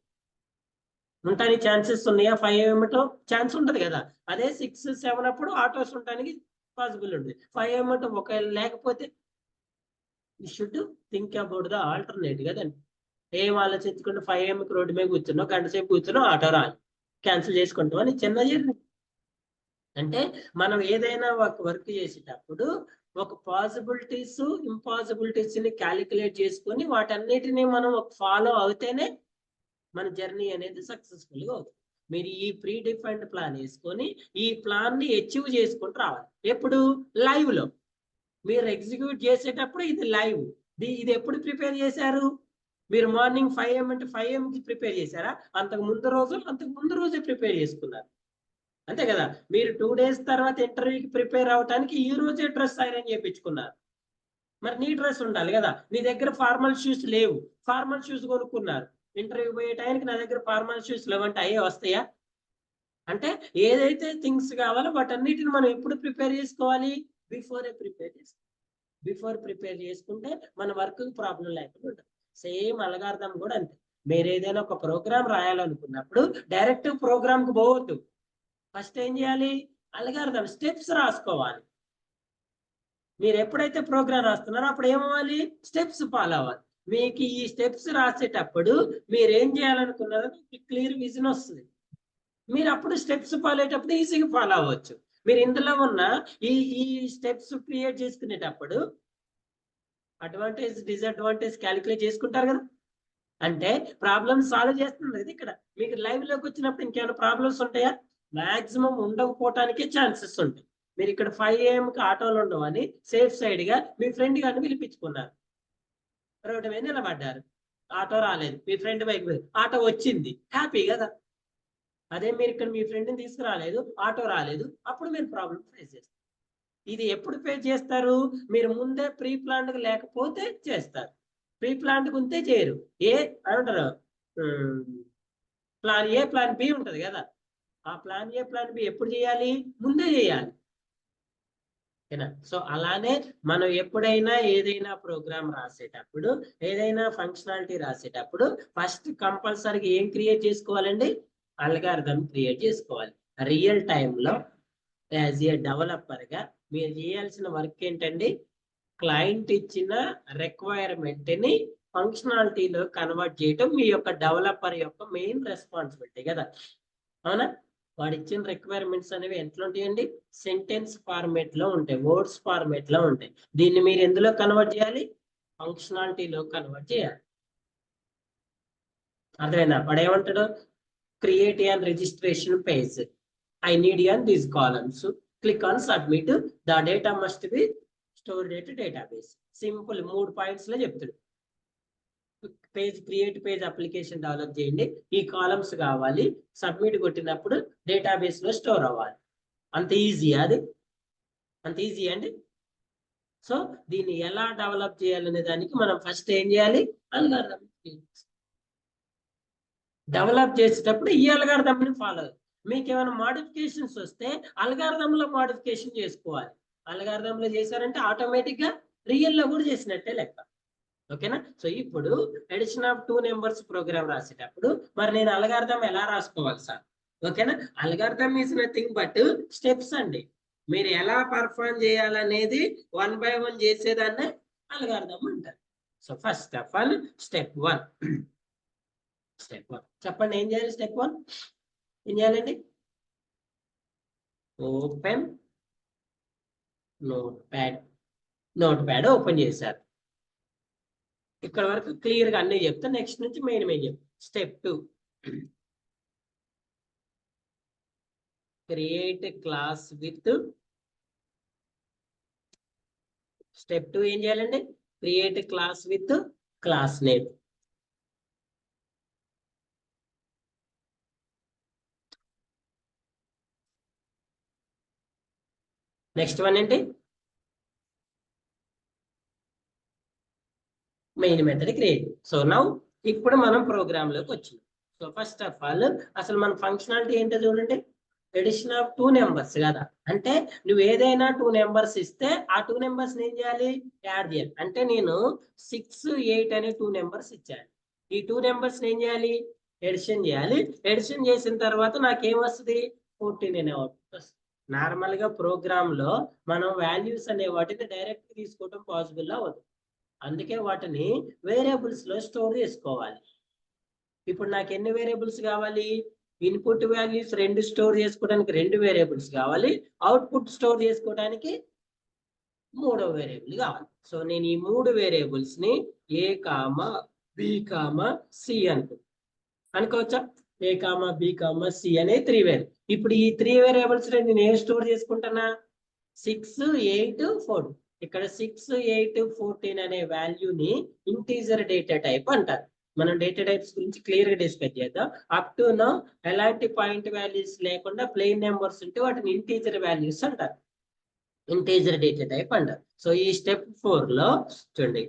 ఉండటానికి ఛాన్సెస్ ఉన్నాయా? 5 AM ఛాన్స్ ఉంటుంది కదా. అదే 6-7 అప్పుడు ఆటోస్ ఉండడానికి పాసిబుల్ ఉంటుంది. 5 AM ఒకవేళ లేకపోతే you should think about the alternate కదండి. ఏం ఆలోచించుకుంటే 5 AM రోడ్డు మీద కూర్చున్నావు, గంట సేపు కూర్చున్నావు, ఆటో రాలి క్యాన్సిల్ చేసుకుంటావు అని చిన్న జర్నీ. అంటే మనం ఏదైనా ఒక వర్క్ చేసేటప్పుడు ఒక పాసిబిలిటీస్ ఇంపాసిబిలిటీస్ ని క్యాలిక్యులేట్ చేసుకొని వాటన్నిటిని మనం ఫాలో అవుతేనే మన జర్నీ అనేది సక్సెస్ఫుల్ గా అవుతుంది. మీరు ఈ ప్రీ డిఫైన్డ్ ప్లాన్ వేసుకొని ఈ ప్లాన్ ని అచీవ్ చేసుకుంటూ రావాలి. ఎప్పుడు? లైవ్ లో. మీరు ఎగ్జిక్యూట్ చేసేటప్పుడు ఇది లైవ్. ఇది ఎప్పుడు ప్రిపేర్ చేశారు? మీరు మార్నింగ్ 5 AM అంటే 5 AM కి ప్రిపేర్ చేశారా? అంతకు ముందు రోజే ప్రిపేర్ చేసుకున్నారు, అంతే కదా. మీరు 2 days తర్వాత ఇంటర్వ్యూకి ప్రిపేర్ అవడానికి ఈ రోజే డ్రెస్ ఐరన్ చేయించుకున్నారు. మరి నీ డ్రెస్ ఉండాలి కదా. నీ దగ్గర ఫార్మల్ షూస్ లేవు, ఫార్మల్ షూస్ కొనుక్కున్నారు. ఇంటర్వ్యూ పోయే టైంకి నా దగ్గర ఫార్మల్ షూస్ లేవంటే అయ్యే వస్తాయా? అంటే ఏదైతే థింగ్స్ కావాలో వాటన్నిటిని మనం ఎప్పుడు ప్రిపేర్ చేసుకోవాలి? బిఫోర్ ప్రిపేర్ చేసుకుంటే మన వర్క్ ప్రాబ్లం లేకుండా ఉంటుంది. సేమ్ అల్గారిథం కూడా అంతే. మీరు ఏదైనా ఒక ప్రోగ్రామ్ రాయాలనుకున్నప్పుడు డైరెక్ట్ ప్రోగ్రామ్ కు పోవద్దు. ఫస్ట్ ఏం చేయాలి? అల్గారిథం స్టెప్స్ రాసుకోవాలి. మీరు ఎప్పుడైతే ప్రోగ్రామ్ రాస్తున్నారో అప్పుడు ఏమవ్వాలి? స్టెప్స్ ఫాలో అవ్వాలి. మీకు ఈ స్టెప్స్ రాసేటప్పుడు మీరు ఏం చేయాలనుకున్నారో క్లియర్ విజన్ వస్తుంది. మీరు అప్పుడు స్టెప్స్ ఫాలో అయ్యేటప్పుడు ఈజీగా ఫాలో అవ్వచ్చు. మీరు ఇందులో ఉన్న ఈ స్టెప్స్ క్రియేట్ చేసుకునేటప్పుడు అడ్వాంటేజ్ డిసడ్వాంటేజ్ క్యాలిక్యులేట్ చేసుకుంటారు కదా. అంటే ప్రాబ్లమ్స్ సాల్వ్ చేస్తున్నది ఇక్కడ. మీకు లైవ్ లోకి వచ్చినప్పుడు ఇంకేమైనా ప్రాబ్లమ్స్ ఉంటాయా? మాక్సిమం ఉండకపోవటానికే ఛాన్సెస్ ఉంటాయి. మీరు ఇక్కడ 5 AM ఆటోలు ఉండవు అని సేఫ్ సైడ్ గా మీ ఫ్రెండ్ గారిని పిలిపించుకున్నారు, రోడ్డు మీద నిలబడ్డారు, ఆటో రాలేదు, మీ ఫ్రెండ్ బైక్ మీద ఆటో వచ్చింది, హ్యాపీ కదా. అదే మీరు ఇక్కడ మీ ఫ్రెండ్ని తీసుకురాలేదు, ఆటో రాలేదు, అప్పుడు మీరు ప్రాబ్లం ఫేస్ చేస్తారు. ఇది ఎప్పుడు ఫేస్ చేస్తారు? మీరు ముందే ప్రీ ప్లాన్డ్ లేకపోతే చేస్తారు, ప్రీ ప్లాన్డ్ ఉంటే చేయరు. అంటారు ప్లాన్ ఏ ప్లాన్ బి ఉంటది కదా, ఆ ప్లాన్ ఏ ప్లాన్ బి ఎప్పుడు చేయాలి? ముందే చేయాలి. సో అలానే మనం ఎప్పుడైనా ఏదైనా ప్రోగ్రామ్ రాసేటప్పుడు, ఏదైనా ఫంక్షనాలిటీ రాసేటప్పుడు ఫస్ట్ కంపల్సరీగా ఏం క్రియేట్ చేసుకోవాలండి? అల్గారిథం క్రియేట్ చేసుకోవాలి. రియల్ టైంలో యాజ్ ఏ డెవలపర్ గా మీరు చేయాల్సిన వర్క్ ఏంటండి? క్లయింట్ ఇచ్చిన రిక్వైర్మెంట్ ని ఫంక్షనాలిటీలో కన్వర్ట్ చేయటం మీ యొక్క డెవలపర్ యొక్క మెయిన్ రెస్పాన్సిబిలిటీ కదా. అవునా? వాడు ఇచ్చిన రిక్వైర్మెంట్స్ అనేవి ఎట్లా ఉంటాయండి? సెంటెన్స్ ఫార్మేట్ లో ఉంటాయి, వర్డ్స్ ఫార్మేట్ లో ఉంటాయి. దీన్ని మీరు ఎందులో కన్వర్ట్ చేయాలి? ఫంక్షనాలిటీలో కన్వర్ట్ చేయాలి. అర్థమైందా? వాడు ఏమంటాడు? Create an registration page. I need on these columns. Click on submit. The data must be stored at database. Simple 3 points లో చెప్తాడు. Page create page application develop చేయండి, ఈ కాలమ్స్ కావాలి, సబ్మిట్ కొట్టినప్పుడు డేటాబేస్ లో స్టోర్ అవ్వాలి. అంత ఈజీ అది? అంత ఈజీ అండి. సో దీన్ని ఎలా డెవలప్ చేయాలనే దానికి మనం ఫస్ట్ ఏం చేయాలి? అల్గారిథం డెవలప్ చేసేటప్పుడు ఈ అల్గారిథంని ఫాలో మీకు ఏమైనా మోడిఫికేషన్స్ వస్తే అల్గారిథంలో మోడిఫికేషన్ చేసుకోవాలి. అల్గారిథంలో చేశారంటే ఆటోమేటిక్ గా రియల్ లో కూడా చేసినట్టే లెక్క. ఓకేనా? సో ఇప్పుడు ఎడిషన్ ఆఫ్ 2 నెంబర్స్ ప్రోగ్రామ్ రాసేటప్పుడు మరి నేను అల్గారిథం ఎలా రాసుకోవాలి సార్? ఓకేనా? Algorithm is nothing but steps అండి. మీరు ఎలా పర్ఫార్మ్ చేయాలనేది 1 by 1 చేసేదాన్ని అల్గారిథం అంటారు. So first of all step 1. Step 1 చెప్పండి, ఏం చేయాలి? స్టెప్ 1 ఏం చేయాలండి? ఓపెన్ నోట్ ప్యాడ్ ఓపెన్ చేశారు. ఇక్కడ వరకు క్లియర్ గా అన్నీ చెప్తా. నెక్స్ట్ నుంచి మెయిన్ చెప్తా. Step 2, create class with. Step 2 ఏం చేయాలండి? Create class with class name. Next one ఏంటి? Main method create. So now ఇప్పుడు మనం ప్రోగ్రామ్ లోకి వచ్చినాం. సో ఫస్ట్ ఆఫ్ ఆల్ అసలు మన ఫంక్షనాలిటీ ఏంటో చూడండి. ఎడిషన్ ఆఫ్ 2 నెంబర్స్ కదా, అంటే నువ్వు ఏదైనా 2 నెంబర్స్ ఇస్తే ఆ 2 నెంబర్స్ ఏం చేయాలి? యాడ్ చేయాలి. అంటే నేను 6, 8 అనే 2 నెంబర్స్ ఇచ్చాను. ఈ 2 నెంబర్స్ ఏం చేయాలి? ఎడిషన్ చేయాలి. ఎడిషన్ చేసిన తర్వాత నాకేం వస్తుంది? 14 అనే అవుట్పుట్ వస్తుంది. నార్మల్ గా ప్రోగ్రామ్ లో మనం వాల్యూస్ అనే వాటిని డైరెక్ట్ తీసుకోవడం పాసిబుల్ అవ్వదు. అందుకే వాటిని వేరియబుల్స్ లో స్టోర్ చేసుకోవాలి. ఇప్పుడు నాకు ఎన్ని వేరియబుల్స్ కావాలి? ఇన్పుట్ వాల్యూస్ 2 స్టోర్ చేసుకోవడానికి 2 వేరియబుల్స్ కావాలి. అవుట్పుట్ స్టోర్ చేసుకోవడానికి 3వ వేరియబుల్ కావాలి. సో నేను ఈ 3 వేరియబుల్స్ ని A, B, C అనుకోవచ్చా? A, B, C అనే 3 వేరియబుల్. ఇప్పుడు ఈ 3 వేరియబుల్స్ నేను ఏం స్టోర్ చేసుకుంటున్నా? 6, 8, 14. ఇక్కడ 6, 8, 14 అనే వాల్యూని ఇంటీజర్ డేటా టైప్ అంటారు. మనం డేటా టైప్స్ గురించి క్లియర్ గా డిస్కస్ చేద్దాం. అప్ టు నౌ ఎలాంటి పాయింట్ వాల్యూస్ లేకుండా ప్లెయిన్ నెంబర్స్ ఉంటే వాటిని ఇంటీజర్ వాల్యూస్ అంటారు. ఇంటీజర్ డేటా టైప్ అంటారు. సో ఈ స్టెప్ 4 లో చూడండి,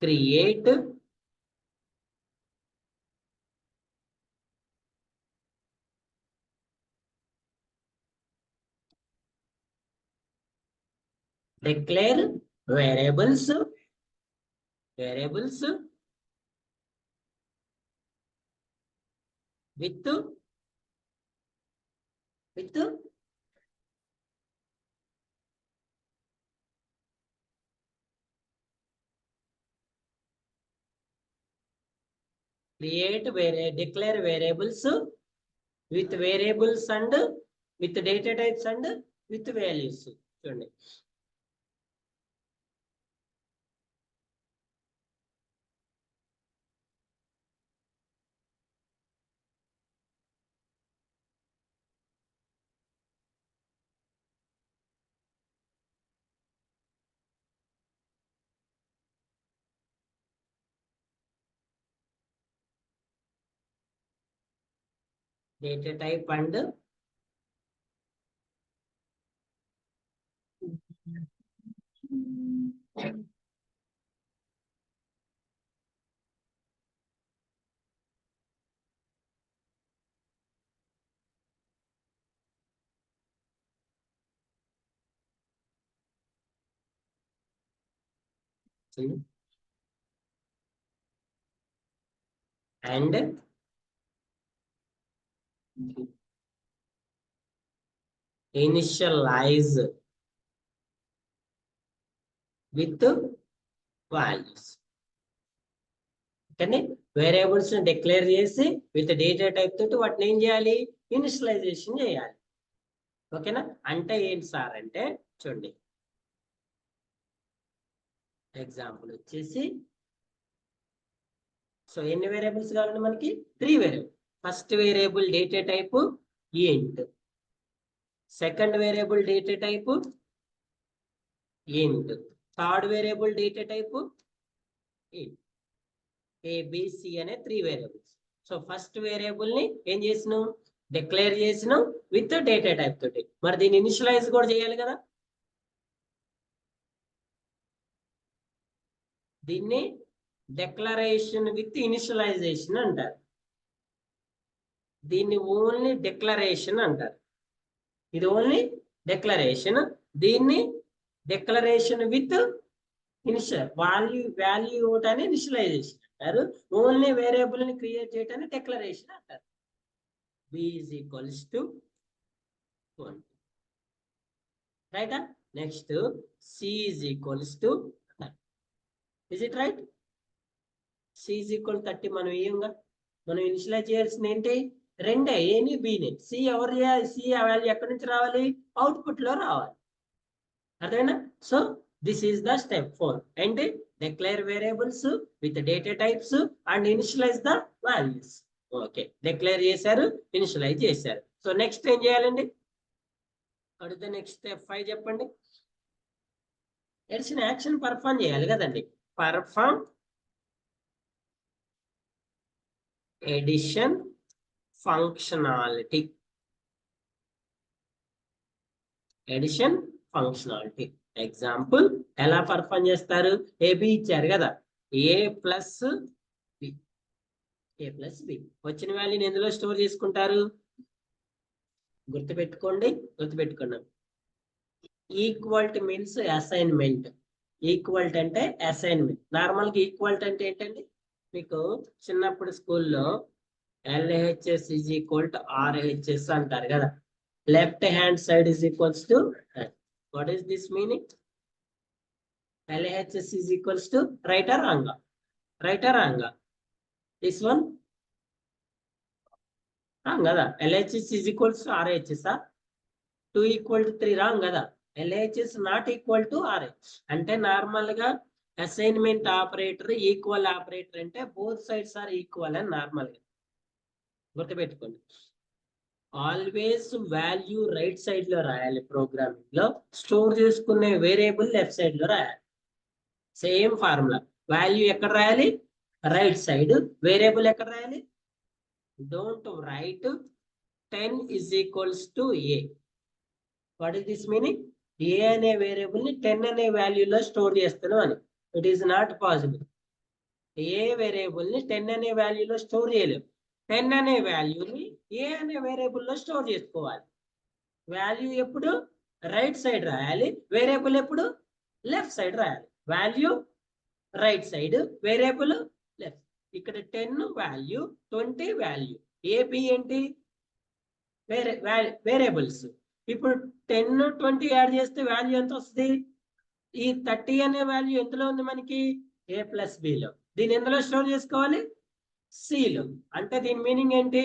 create declare variables with declare variables with variables and with data types and with values. చూడండి, data type and initialize with values. కానీ వేరియబుల్స్ ని డిక్లేర్ చేసి విత్ డేటా టైప్ తోటి వాటిని ఏం చేయాలి? ఇనిషియలైజేషన్ చేయాలి. ఓకేనా? అంటే ఏంటి సార్ అంటే చూడండి, ఎగ్జాంపుల్ వచ్చేసి, సో ఎన్ని వేరియబుల్స్ కావాలండి మనకి? 3 variable. First variable data type ఇంట్, సెకండ్ వేరియబుల్ డేటా టైప్ ఇంట్, థర్డ్ వేరియబుల్ డేటా టైప్ ఇంట్. ABC అనే 3 వేరియబుల్స్. సో ఫస్ట్ వేరియబుల్ ని ఏం చేసినాం? డిక్లేర్ చేసినాం విత్ డేటా టైప్ తోటి. మరి దీన్ని ఇనిషియలైజ్ కూడా చేయాలి కదా. దీన్ని డిక్లరేషన్ విత్ ఇనిషియలైజేషన్ అంటారు. దీన్ని ఓన్లీ డిక్లరేషన్ అంటారు. ఇది ఓన్లీ డిక్లరేషన్. దీన్ని డిక్లరేషన్ విత్ ఇనిషియల్ వాల్యూ ఇవ్వటాన్ని ఇనిషియలైజేషన్ అంటారు. ఓన్లీ వేరియబుల్ ని క్రియేట్ చేయటాన్ని డిక్లరేషన్ అంటారు. b is equals to 20. రైటా? Next c is equals to 30. Is it right? c is equal to 30 మనం ఏంగా మనం ఇనిషియలైజ్ చేయాల్సింది ఏంటి? రెండే, ఏని బిని. సి ఎవరు చేయాలి? సి వాల్యూ ఎక్కడి నుంచి రావాలి? అవుట్పుట్ లో రావాలి. అదేనా? So this is the step 4. ఏంటి? Declare variables with data types and initialise the values. Okay, declare చేశారు, ఇనిషియలైజ్ చేశారు. సో నెక్స్ట్ ఏం చేయాలండి? అడిగితే నెక్స్ట్ స్టెప్ 5 చెప్పండి. ఎడిషన్ యాక్షన్ పర్ఫామ్ చేయాలి కదండి. Perform addition functionality. Addition functionality example ఎలా పర్ఫామ్ చేస్తారు? ఏబి ఇచ్చారు కదా, ఏ ప్లస్ బి వచ్చిన వాల్యూని ఎందులో స్టోర్ చేసుకుంటారు? గుర్తుపెట్టుకోండి. ఈక్వల్టీ మీన్స్ అసైన్మెంట్. ఈక్వల్టీ అంటే అసైన్మెంట్. నార్మల్గా ఈక్వల్టీ అంటే ఏంటండి? మీకు చిన్నప్పుడు స్కూల్లో LHS is equal to RHS అంటారు కదా. Left hand side is equals to what is this meaning? LHS is equals to right or wrong? This one wrong కదా. LHS is equals to RHS 2 equal to 3 wrong కదా. LHS not equal to RH. అంటే నార్మల్ గా అసైన్మెంట్ ఆపరేటర్ ఈక్వల్ ఆపరేటర్ అంటే బోత్ సైడ్స్ ఆర్ ఈక్వల్ అని నార్మల్ గా గుర్తుపెట్టుకోండి. ఆల్వేస్ వాల్యూ రైట్ సైడ్ లో రాయాలి. ప్రోగ్రామింగ్ లో స్టోర్ చేసుకునే వేరియబుల్ లెఫ్ట్ సైడ్ లో రాయాలి. Same formula. వాల్యూ ఎక్కడ రాయాలి? Right side. వేరియబుల్ ఎక్కడ రాయాలి? Don't write 10 is equals to a. What is this meaning? A అనే వేరియబుల్ ని 10 అనే వాల్యూలో స్టోర్ చేస్తున్నాం అని. It is not possible. A variable ని 10 అనే వాల్యూలో స్టోర్ చేయలేము. 10 అనే వాల్యూని ఏ అనే వేరియబుల్ లో స్టోర్ చేసుకోవాలి. వాల్యూ ఎప్పుడు రైట్ సైడ్ రాయాలి, వేరియబుల్ ఎప్పుడు లెఫ్ట్ సైడ్ రాయాలి. Value right side, variable left. ఇక్కడ 10 వాల్యూ, 20 వాల్యూ. ఏబి ఏంటి? వేరియబుల్స్. ఇప్పుడు 10, 20 యాడ్ చేస్తే వాల్యూ ఎంత వస్తుంది? ఈ 30 అనే వాల్యూ ఎందులో ఉంది మనకి? ఏ ప్లస్ బిలో. దీన్ని ఎందులో స్టోర్ చేసుకోవాలి? సిలో. అంటే దీని మీనింగ్ ఏంటి?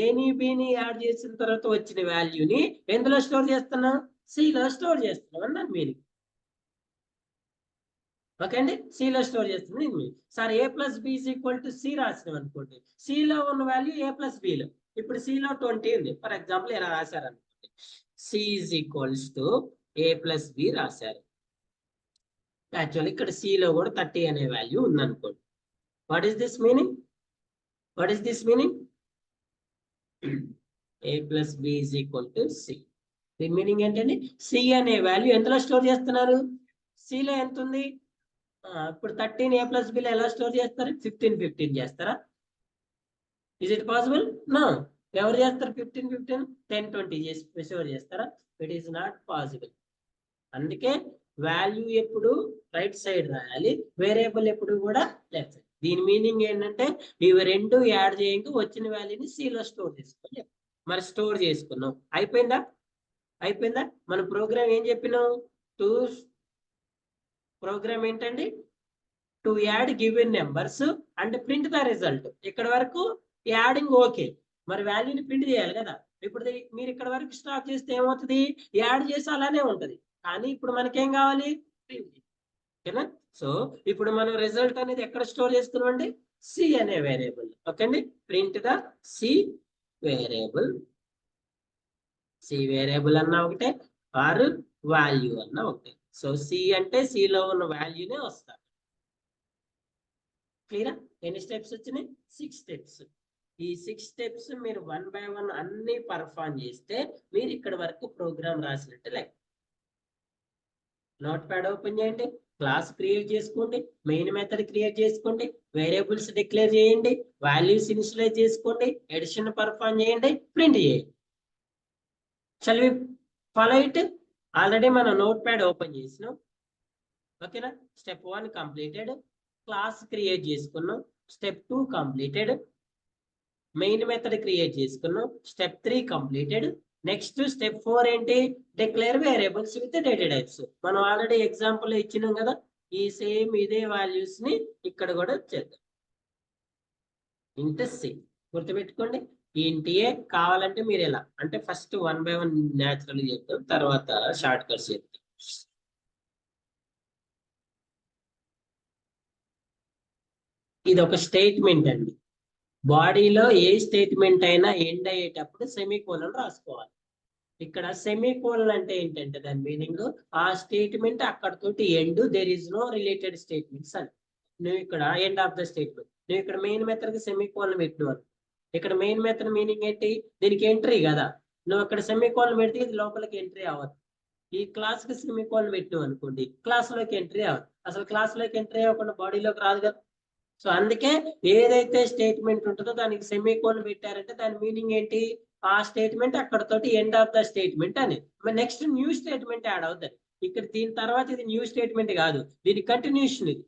ఏని బిని యాడ్ చేసిన తర్వాత వచ్చిన వాల్యూని ఎందులో స్టోర్ చేస్తున్నాం? సిలో స్టోర్ చేస్తున్నాం అని దాని మీనింగ్. ఓకే అండి, సిలో స్టోర్ చేస్తుంది. Sir A plus B is equal to C రాసినాం అనుకోండి. సిలో ఉన్న వాల్యూ ఏ ప్లస్ బిలో. ఇప్పుడు సిలో 20 ఉంది. ఫర్ ఎగ్జాంపుల్ ఇలా రాశారు అనుకోండి, C is equals to A plus B రాశారు. యాక్చువల్లీ ఇక్కడ సిలో కూడా 30 అనే వాల్యూ ఉందనుకోండి. What is this meaning? a plus b is equal to c. దీని మీనింగ్ ఏంటండి? సి అనే వాల్యూ ఎంతలో స్టోర్ చేస్తున్నారు? సిలో ఎంత ఉంది? ఇప్పుడు 13 a plus b లో ఎలా స్టోర్ చేస్తారు? 15 చేస్తారా? Is it possible? నో. ఎవరు చేస్తారు 15 10 20 చేసి స్టోర్ చేస్తారా? It is not possible. అందుకే వాల్యూ ఎప్పుడు రైట్ సైడ్ రాయాలి, వేరియబుల్ ఎప్పుడు కూడా లెఫ్ట్ సైడ్. దీని మీనింగ్ ఏంటంటే ఇవి రెండు యాడ్ చేయంగా వచ్చిన వాల్యూని సిలో స్టోర్ చేసుకోవాలి. మరి స్టోర్ చేసుకున్నాం, అయిపోయిందా? మన ప్రోగ్రామ్ ఏం చెప్పినాం? ప్రోగ్రామ్ ఏంటండి? To add given numbers and print the result. ఇక్కడ వరకు యాడింగ్ ఓకే. మరి వాల్యూని ప్రింట్ చేయాలి కదా. ఇప్పుడు మీరు ఇక్కడ వరకు స్టాప్ చేస్తే ఏమవుతుంది? యాడ్ చేసి అలానే ఉంటది. కానీ ఇప్పుడు మనకేం కావాలి? ప్రింట్. ఓకేనా? సో ఇప్పుడు మనం రిజల్ట్ అనేది ఎక్కడ స్టోర్ చేసుకున్నామండి? సి అనే వేరియబుల్. ఓకే అండి, print the C variable. C variable అన్నా ఒకటే, ఆర్ వాల్యూ అన్నా ఒకటే. సో సి అంటే సిలో ఉన్న వాల్యూనే వస్తారు. క్లియరా? ఎన్ని స్టెప్స్ వచ్చినాయి? 6 స్టెప్స్. ఈ 6 స్టెప్స్ మీరు 1 by 1 అన్ని పర్ఫామ్ చేస్తే మీరు ఇక్కడ వరకు ప్రోగ్రామ్ రాసినట్టు లెక్క. నోట్ ప్యాడ్ ఓపెన్ చేయండి. క్లాస్ క్రియేట్ చేసుకోండి, మెయిన్ మెథడ్ క్రియేట్ చేసుకోండి, వేరియబుల్స్ డిక్లేర్ చేయండి, వాల్యూస్ ఇనిషియలైజ్ చేసుకోండి, ఎడిషన్ పర్ఫామ్ చేయండి, ప్రింట్ చేయండి. Shall we follow it? Already మనం నోట్ ప్యాడ్ ఓపెన్ చేసినాం. ఓకేనా? స్టెప్ 1 కంప్లీటెడ్, క్లాస్ క్రియేట్ చేసుకున్నాం. Step 2 completed, main method create చేసుకున్నాం. Step 3 completed. నెక్స్ట్ స్టెప్ 4 ఏంటి? Declare variables with data types. మనం ఆల్రెడీ ఎగ్జాంపుల్ ఇచ్చినాం కదా, ఈ సేమ్ ఇదే వాల్యూస్ ని ఇక్కడ కూడా చేద్దాం. ఇంట్ సి గుర్తుపెట్టుకోండి. ఇంట్ ఏ కావాలంటే మీరు ఎలా అంటే ఫస్ట్ 1 by 1 న్యాచురల్ చెప్తాం, తర్వాత షార్ట్ కట్స్ చెప్తాం. ఇది ఒక స్టేట్మెంట్ అండి. బాడీలో ఏ స్టేట్మెంట్ అయినా ఎండ్ అయ్యేటప్పుడు సెమీకోలన్ రాసుకోవాలి. ఇక్కడ సెమీకోలన్ అంటే ఏంటంటే దాని మీనింగ్ ఆ స్టేట్మెంట్ అక్కడతోటి end, there is no related statements అని. నువ్వు ఇక్కడ ఎండ్ ఆఫ్ ద స్టేట్మెంట్, నువ్వు ఇక్కడ మెయిన్ మెథడ్ కి సెమీకోలన్ పెట్టినవారు. ఇక్కడ మెయిన్ మెథడ్ మీనింగ్ ఏంటి? దీనికి ఎంట్రీ కదా, నువ్వు అక్కడ సెమీకోలన్ పెడితే ఇది లోపలికి ఎంట్రీ అవ్వదు. ఈ క్లాస్ కి సెమీకోలన్ పెట్టినావు అనుకోండి, క్లాస్ లోకి ఎంట్రీ అవ్వదు. అసలు క్లాస్ లోకి ఎంట్రీ అవ్వకుండా బాడీలోకి రాదు కదా. సో అందుకే ఏదైతే స్టేట్మెంట్ ఉంటుందో దానికి సెమీకోలన్ పెట్టారంటే దాని మీనింగ్ ఏంటి? ఆ స్టేట్మెంట్ అక్కడతోటి ఎండ్ ఆఫ్ ద స్టేట్మెంట్ అని. నెక్స్ట్ న్యూ స్టేట్మెంట్ యాడ్ అవుతుంది. ఇక్కడ దీని తర్వాత ఇది న్యూ స్టేట్మెంట్ కాదు, దీని కంటిన్యూషన్ ఇది,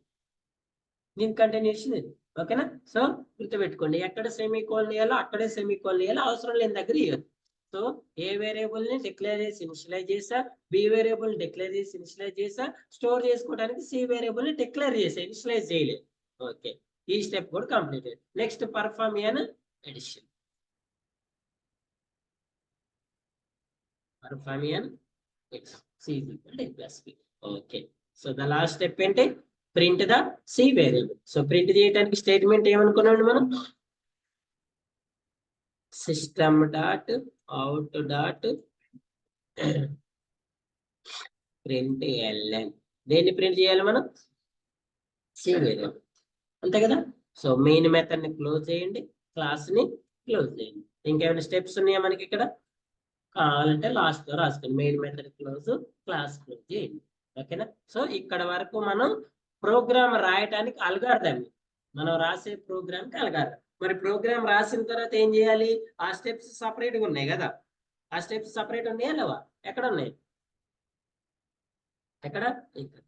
దీని కంటిన్యూషన్ ఇది. ఓకేనా? సో గుర్తుపెట్టుకోండి, ఎక్కడ సెమీకోలన్ ఇవ్వాలో అక్కడే సెమీకోలన్ ఇవ్వాలి, అవసరం లేని దగ్గర ఇవ్వాలి. సో ఏ వేరియబుల్ ని డిక్లేర్ చేసి ఇనిషియలైజ్ చేసా, బి వేరియబుల్ డిక్లేర్ చేసి ఇనిషియలైజ్ చేసా, స్టోర్ చేసుకోవడానికి సి వేరియబుల్ ని డిక్లేర్ చేసా, ఇనిషియలైజ్ చేయలేదు. ఓకే, ఈ స్టెప్ కూడా completed. Next perform an addition. Perform an addition. C is equal to A plus B. Okay. So the last step ఏంటి? Print the C variable. So print చేయడానికి స్టేట్మెంట్ ఏమనుకున్నాం మనం? System dot out dot print ln. దేన్ని ప్రింట్ చేయాలి మనం? C variable. అంతే కదా? సో మెయిన్ మెథడ్ ని క్లోజ్ చేయండి, క్లాస్ ని క్లోజ్ చేయండి. ఇంకేమైనా స్టెప్స్ ఉన్నాయా మనకి ఇక్కడ? కావాలంటే లాస్ట్ లో రాసుకోండి, main method close, class close చేయండి. ఓకేనా? సో ఇక్కడ వరకు మనం ప్రోగ్రామ్ రాయటానికి అల్గారిథం, మనం రాసే ప్రోగ్రామ్ కి అల్గారిథం. మరి ప్రోగ్రామ్ రాసిన తర్వాత ఏం చేయాలి? ఆ స్టెప్స్ సపరేట్ గా ఉన్నాయి కదా, ఆ స్టెప్స్ సపరేట్ ఉన్నాయా లేవా? ఎక్కడ ఉన్నాయి? ఎక్కడ? ఇక్కడ.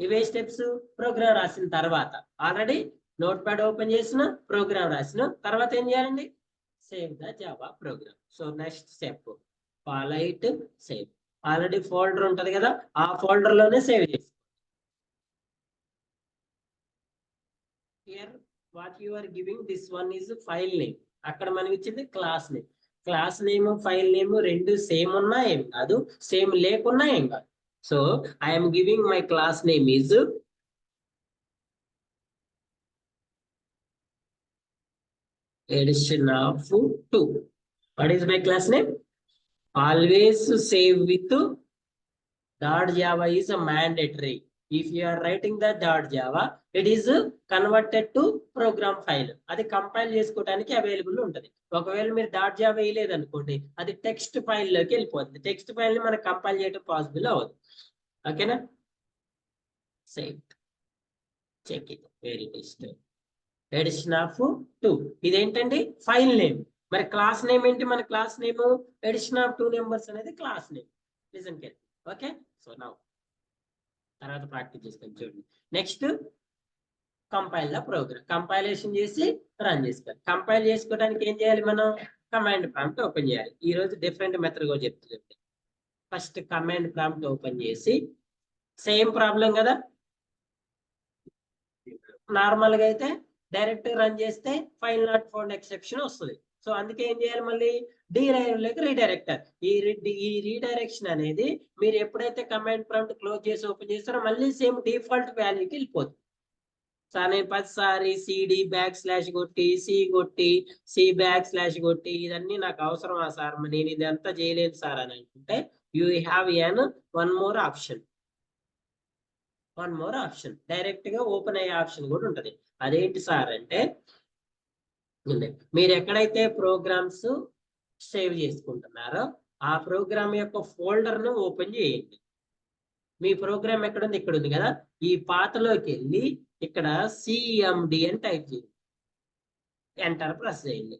ఇవే స్టెప్స్ ప్రోగ్రామ్ రాసిన తర్వాత. ఆల్రెడీ నోట్ ప్యాడ్ ఓపెన్ చేసిన, ప్రోగ్రామ్ రాసిన తర్వాత ఏం చేయాలండి? Save the Java program. So next step follow it, save. Already folder ఉంటది కదా, ఆ ఫోల్డర్ లోనే సేవ్ చేసి. Here what you are giving, this one is file name. అక్కడ మనకి ఇచ్చింది class name. Class name file name రెండు సేమ్ ఉన్నా ఏం కాదు, సేమ్ లేకున్నా ఏం కాదు. So I am giving my class name is addition of 2. What is my class name? Always save with .java is a mandatory. If you are writing the .java, it is converted to program file. అది కంపైల్ చేసుకోవడానికి అవైలబుల్ ఉంటుంది. ఒకవేళ మీరు .java వేయలేదనుకోండి, అది టెక్స్ట్ ఫైల్ లోకి వెళ్ళిపోతుంది. టెక్స్ట్ ఫైల్ ని మనకు కంపైల్ చేయడం పాసిబుల్ అవ్వదు. ఓకేనా? Save, check it, very best. Addition of 2 ఇదేంటండి? File name. మరి క్లాస్ నేమ్ ఏంటి? మన class name addition of 2 numbers అనేది class name. Listen care. Okay, so now తర్వాత ప్రాక్టీస్ చేస్తాం చూడండి. Next compile the program. Compilation చేసి రన్ చేసుకోవాలి. కంపైల్ చేసుకోవడానికి ఏం చేయాలి మనం? కమాండ్ ప్రాంప్ట్ ఓపెన్ చేయాలి. ఈ రోజు డిఫరెంట్ మెథడ్ కూడా చెప్తుంది. ఫస్ట్ కమాండ్ ప్రాంప్ట్ ఓపెన్ చేసి, సేమ్ ప్రాబ్లం కదా, నార్మల్ గా అయితే డైరెక్ట్ రన్ చేస్తే ఫైల్ నాట్ ఫౌండ్ ఎక్సెప్షన్ వస్తుంది. సో అందుకే ఏం చేయాలి? మళ్ళీ డీరైవ్లోకి రీడైరెక్టర్. ఈ రీడైరెక్షన్ అనేది మీరు ఎప్పుడైతే కమాండ్ ప్రాంప్ట్ క్లోజ్ చేసి ఓపెన్ చేస్తారో మళ్ళీ సేమ్ డిఫాల్ట్ వాల్యూకి వెళ్ళిపోతుంది. సార్ నేను 10 సారి సిడి బ్యాక్ / కొట్టి, సి కొట్టి, సి బ్యాక్ / కొట్టి, ఇదన్నీ నాకు అవసరమా సార్, నేను ఇదంతా చేయలేను సార్ అని అనుకుంటే you have one more option. Direct గా ఓపెన్ అయ్యే ఆప్షన్ కూడా ఉంటది. అదేంటి సార్ అంటే, మీరు ఎక్కడైతే ప్రోగ్రామ్స్ సేవ్ చేసుకుంటున్నారో ఆ ప్రోగ్రామ్ యొక్క ఫోల్డర్ ను ఓపెన్ చేయండి. మీ ప్రోగ్రామ్ ఎక్కడ ఉంది? ఇక్కడ ఉంది కదా. ఈ పాతలోకి వెళ్ళి ఇక్కడ సిఎండి అని టైప్ చేయండి, ఎంటర్ ప్రెస్ చేయండి.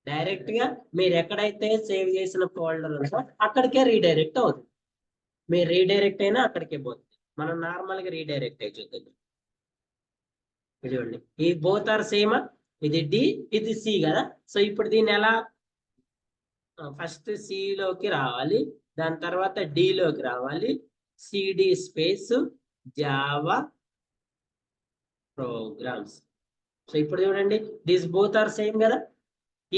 డైరెక్ట్ గా మీరు ఎక్కడైతే సేవ్ చేసిన ఫోల్డర్ ఉందో అక్కడికే రీడైరెక్ట్ అవుతుంది. మీరు రీడైరెక్ట్ అయినా అక్కడికే పోతుంది. మనం నార్మల్ గా రీడైరెక్ట్ అయి చూద్దాం. చూడండి, ఈ బోత్ ఆర్ సేమ్. ఇది డి, ఇది సి కదా. సో ఇప్పుడు దీన్ని ఎలా, ఫస్ట్ సి లోకి రావాలి, దాని తర్వాత డి లోకి రావాలి, CD space Java programs. So ఇప్పుడు చూడండి, దిస్ బోత్ ఆర్ సేమ్ కదా.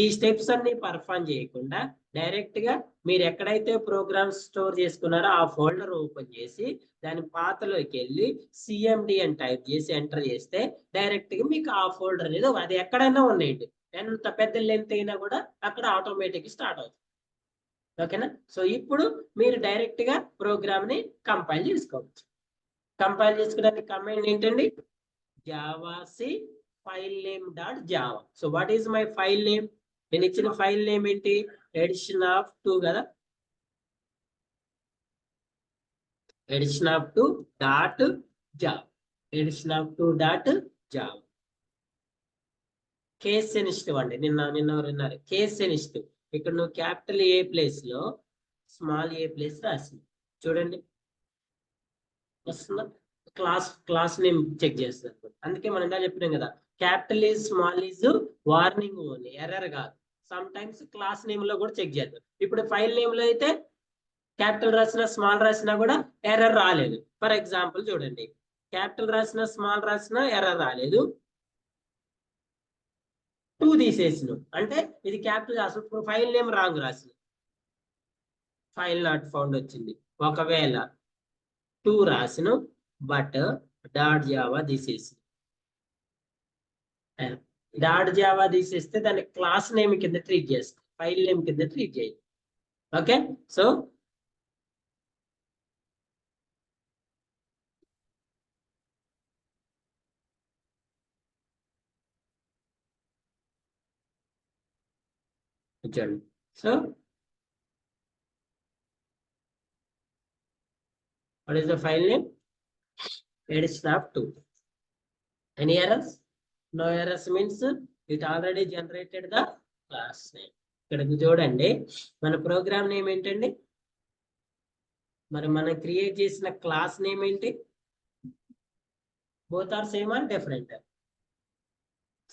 ఈ స్టెప్స్ అన్ని పర్ఫామ్ చేయకుండా డైరెక్ట్ గా మీరు ఎక్కడైతే ప్రోగ్రామ్స్ స్టోర్ చేసుకున్నారో ఆ ఫోల్డర్ ఓపెన్ చేసి దాని పాతలోకి వెళ్ళి సిఎండి అని టైప్ చేసి ఎంటర్ చేస్తే డైరెక్ట్ గా మీకు ఆ ఫోల్డర్ అనేది అది ఎక్కడైనా ఉన్నాయండి, ఎంత పెద్ద లెంత్ అయినా కూడా అక్కడ ఆటోమేటిక్ స్టార్ట్ అవుతుంది. ఓకేనా. సో ఇప్పుడు మీరు డైరెక్ట్ గా ప్రోగ్రామ్ ని కంపైల్ చేసుకోవచ్చు. కంపైల్ చేసుకోవడానికి కమాండ్ ఏంటండి? Javac file name dot Java. So what is my file name? నేను ఇచ్చిన ఫైల్ నేమ్ ఏంటి? ఎడిషన్ ఆఫ్ 2 కదా. Addition of 2 dot Java. Addition of 2 dot Java. Case sensitive అండి. నిన్న కేస్ సెన్సిటివ్. ఇక్కడ నువ్వు క్యాపిటల్ ఏ ప్లేస్ లో స్మాల్ ఏ ప్లేస్ రాసింది చూడండి, వస్తుందా? క్లాస్ నేమ్ చెక్ చేస్తారు. అందుకే మనం ఎలా చెప్పినాం కదా, capital is small is warning only, error కాదు. సమ్ టైమ్స్ క్లాస్ నేమ్ లో కూడా చెక్ చేద్దాం. ఇప్పుడు ఫైల్ నేమ్ లో అయితే క్యాపిటల్ రాసిన స్మాల్ రాసినా కూడా ఎర్రర్ రాలేదు. ఫర్ ఎగ్జాంపుల్ చూడండి, క్యాపిటల్ రాసిన స్మాల్ రాసిన ఎర్రర్ రాలేదు, 2 తీసేసిన అంటే ఇది క్యాపిటల్ రాసిన. ఇప్పుడు ఫైల్ నేమ్ రాంగ్ రాసిన, ఫైల్ నాట్ ఫౌండ్ వచ్చింది. ఒకవేళ 2 రాసిన బట్ డాట్ జావా తీసేసి, డాట్ జావా తీసేస్తే దాన్ని క్లాస్ నేమ్ కింద ట్రీట్ చేస్తాం, ఫైల్ నేమ్ కింద ట్రీట్ చేయాలి. ఓకే. సో చూడండి, so what is the file name? Edition of 2. Any errors? No errors means it already generated the class name. ఇక్కడ చూడండి, మన ప్రోగ్రామ్ నేమ్ ఏంటండి? మరి మనం క్రియేట్ చేసిన క్లాస్ నేమ్ ఏంటి? Both are same or different?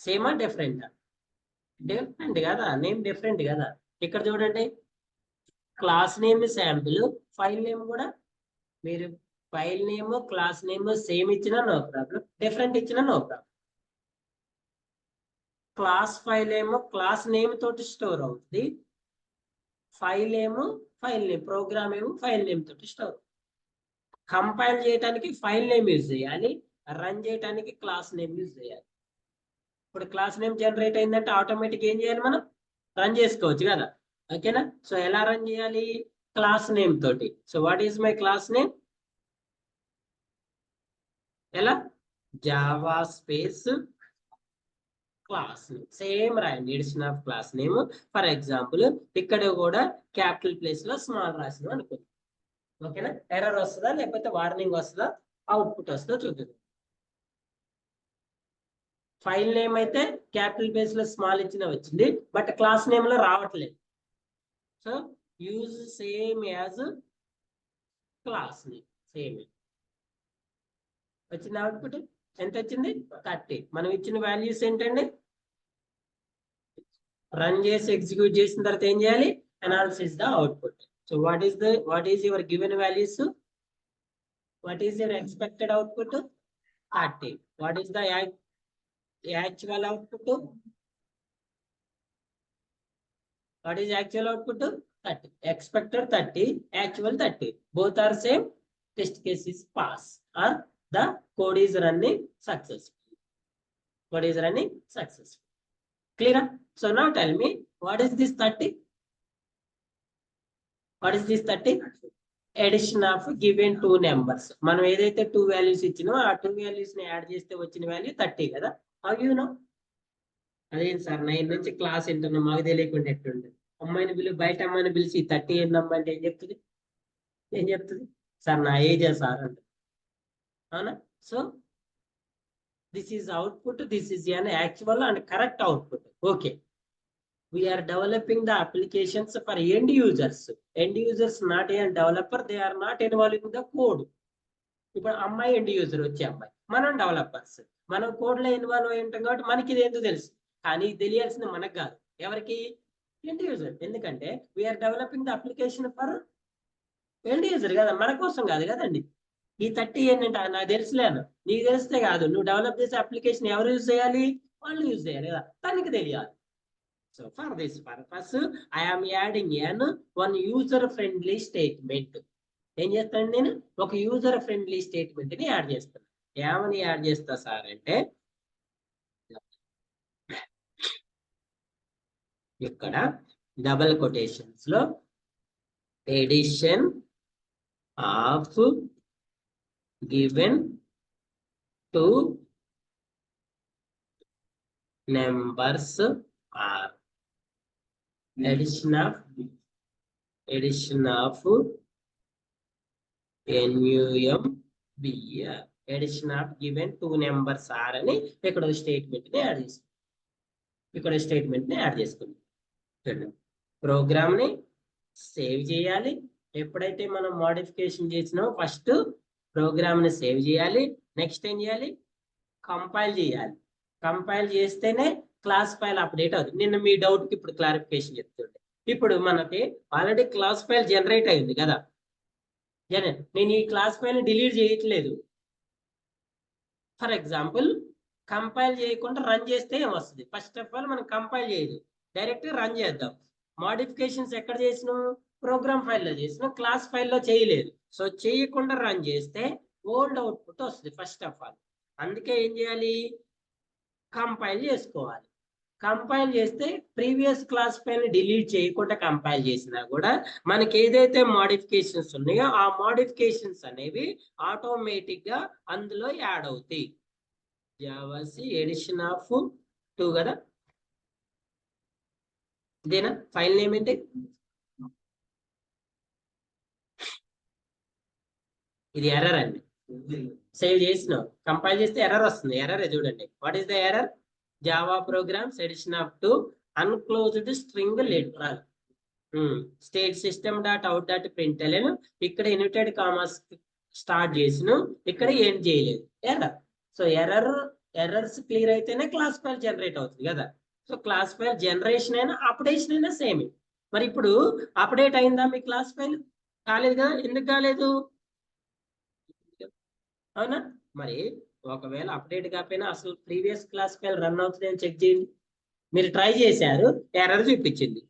Same or different? Different కదా, నేమ్ డిఫరెంట్ కదా. ఇక్కడ చూడండి, class name sample, file name కూడా మీరు file name class name same ఇచ్చినా నో ప్రాబ్లం, డిఫరెంట్ ఇచ్చినా నో ప్రాబ్లం. క్లాస్ ఫైల్ ఏమో క్లాస్ నేమ్ తోటి స్టోర్ అవుతుంది, ఫైల్ ఏమో ఫైల్ నేమ్, ప్రోగ్రామ్ ఏమో ఫైల్ నేమ్ తోటి స్టోర్. కంపైల్ చేయడానికి ఫైల్ నేమ్ యూజ్ చేయాలి, రన్ చేయడానికి క్లాస్ నేమ్ యూజ్ చేయాలి. ఇప్పుడు క్లాస్ నేమ్ జనరేట్ అయిందంటే ఆటోమేటిక్ ఏం చేయాలి? మనం రన్ చేసుకోవచ్చు కదా. ఓకేనా. సో ఎలా రన్ చేయాలి? క్లాస్ నేమ్ తోటి. So what is my class name? ఎలా? Java space class name same రాయండి, addition of class name. For example ఇక్కడ కూడా క్యాపిటల్ ప్లేస్ లో స్మాల్ రాసినాం అనుకుంది. ఓకేనా. ఎర్రర్ వస్తుందా లేకపోతే వార్నింగ్ వస్తుందా, అవుట్పుట్ వస్తుందో చూద్దాం. ఫైల్ నేమ్ అయితే క్యాపిటల్ ప్లేస్ లో స్మాల్ ఇచ్చిన వచ్చింది, బట్ క్లాస్ నేమ్ లో రావట్లేదు. So use same as class name. Same వచ్చింది అవుట్పుట్. ఎంత వచ్చింది? 30. మనం ఇచ్చిన వాల్యూస్ ఏంటండి? రన్ చేసి ఎగ్జిక్యూట్ చేసిన తర్వాత ఏం చేయాలి? Analysis the output. So what is your given values? What is your expected output? 30. What is the actual output? What is actual output? 30. Expected 30, actual 30. Both are same. Test case is pass or the code is running successfully. Code is running successfully. Clear? So now tell me, what is this 30? What is this 30? Addition of given 2 numbers. మనం ఏదైతే 2 వాల్యూస్ ఇచ్చినో ఆ 2 వాల్యూస్ ని యాడ్ చేస్తే వచ్చిన వాల్యూ 30 కదా. How you know? అదేం సార్ 9 నుంచి క్లాస్ వింటున్నాం, మాకు తెలియకుండా ఎట్లుంటుంది? అమ్మాయిని బయట అమ్మాయిని పిలిచి 30 ఏందమ్మా అంటే ఏం చెప్తుంది సార్ నా ఏజే సార్ అంటే, అవునా? So this is output, this is an actual and correct output. Okay, we are developing the applications for end users. End users not a developer, they are not involved in the code. ఇప్పుడు అమ్మాయి ఎండ్ యూజర్ వచ్చే అమ్మాయి, మనం డెవలపర్స్, మనం కోడ్ లో ఇన్వాల్వ్ అయి ఉంటాం కాబట్టి మనకి ఇది ఎందుకు తెలుసు, కానీ తెలియాల్సింది మనకు కాదు, ఎవరికి? End user. ఎందుకంటే we are developing the application for end user కదా, మన కోసం కాదు కదండి. ఈ 30 ఏంటంటే నాకు తెలుసులేను, నీకు తెలిస్తే కాదు, నువ్వు డెవలప్ చేసే అప్లికేషన్ ఎవరు యూజ్ చేయాలి? వాళ్ళు యూజ్ చేయాలి కదా, తనకి తెలియాలి. So for this purpose I am adding one user friendly statement. ఏం చేస్తాను నేను? ఒక యూజర్ ఫ్రెండ్లీ స్టేట్మెంట్ ని యాడ్ చేస్తాను. ఏమని యాడ్ చేస్తా సార్ అంటే, ఇక్కడ డబుల్ కొటేషన్స్ లో addition of given two numbers are addition of NUMBR, addition of given 2 numbers are అని ఇక్కడ స్టేట్మెంట్ ని యాడ్ చేస్తాం. చూడండి, ప్రోగ్రామ్ ని సేవ్ చేయాలి. ఎప్పుడైతే మనం మోడిఫికేషన్ చేసినామో ఫస్ట్ ప్రోగ్రామ్ ని సేవ్ చేయాలి. నెక్స్ట్ ఏం చేయాలి? కంపైల్ చేయాలి. కంపైల్ చేస్తేనే క్లాస్ ఫైల్ అప్డేట్ అవుతుంది. నిన్న మీ డౌట్ కి ఇప్పుడు క్లారిఫికేషన్ చెప్తుండే. ఇప్పుడు మనకి ఆల్రెడీ క్లాస్ ఫైల్ జనరేట్ అయింది కదా, నేను ఈ క్లాస్ ఫైల్ డిలీట్ చేయట్లేదు. ఫర్ ఎగ్జాంపుల్ కంపైల్ చేయకుండా రన్ చేస్తే ఏమొస్తుంది? ఫస్ట్ ఆఫ్ ఆల్ మనం కంపైల్ చేయదు, డైరెక్ట్ రన్ చేద్దాం. మోడిఫికేషన్స్ ఎక్కడ చేసినాం? ప్రోగ్రామ్ ఫైల్లో చేసినాం, క్లాస్ ఫైల్లో చేయలేదు. సో చేయకుండా రన్ చేస్తే ఓల్డ్ అవుట్పుట్ వస్తుంది ఫస్ట్ ఆఫ్ ఆల్. అందుకే ఏం చేయాలి? కంపైల్ చేసుకోవాలి. కంపైల్ చేస్తే ప్రీవియస్ క్లాస్ ఫైల్ డిలీట్ చేయకుండా కంపైల్ చేసినా కూడా మనకి ఏదైతే మోడిఫికేషన్స్ ఉన్నాయో ఆ మోడిఫికేషన్స్ అనేవి ఆటోమేటిక్ గా అందులో యాడ్ అవుతాయి. జావాసి ఎడిషన్ ఆఫ్ 2 కదా, ఇదేనా ఫైల్ నేమ్ ఏంటి? ఇది ఎర్రర్ అండి. సేవ్ చేసినాం, కంపైల్ చేస్తే ఎర్రర్ వస్తుంది. ఎర్రర్ చూడండి, what is the error? Java programs addition of 2 unclosed string literal state system dot out dot println. ఇక్కడ ఇన్వర్టెడ్ కామాస్ స్టార్ట్ చేసిన, ఇక్కడ ఏం చేయలేదు, ఎర్రర్. సో ఎర్రర్స్ క్లియర్ అయితేనే క్లాస్ ఫైల్ జనరేట్ అవుతుంది కదా. సో క్లాస్ ఫైల్ జనరేషన్ అయినా అప్డేషన్ అయినా సేమ్. మరి ఇప్పుడు అప్డేట్ అయిందా మీ క్లాస్ ఫైల్? కాలేదు కదా. ఎందుకు కాలేదు? అవునా? మరి ఒకవేళ అప్డేట్ కాకపోయినా అసలు ప్రీవియస్ క్లాస్ ఫైల్ రన్ అవుతుంది అని చెక్ చేయండి. మీరు ట్రై చేశారు, ఎర్రర్ చూపించింది.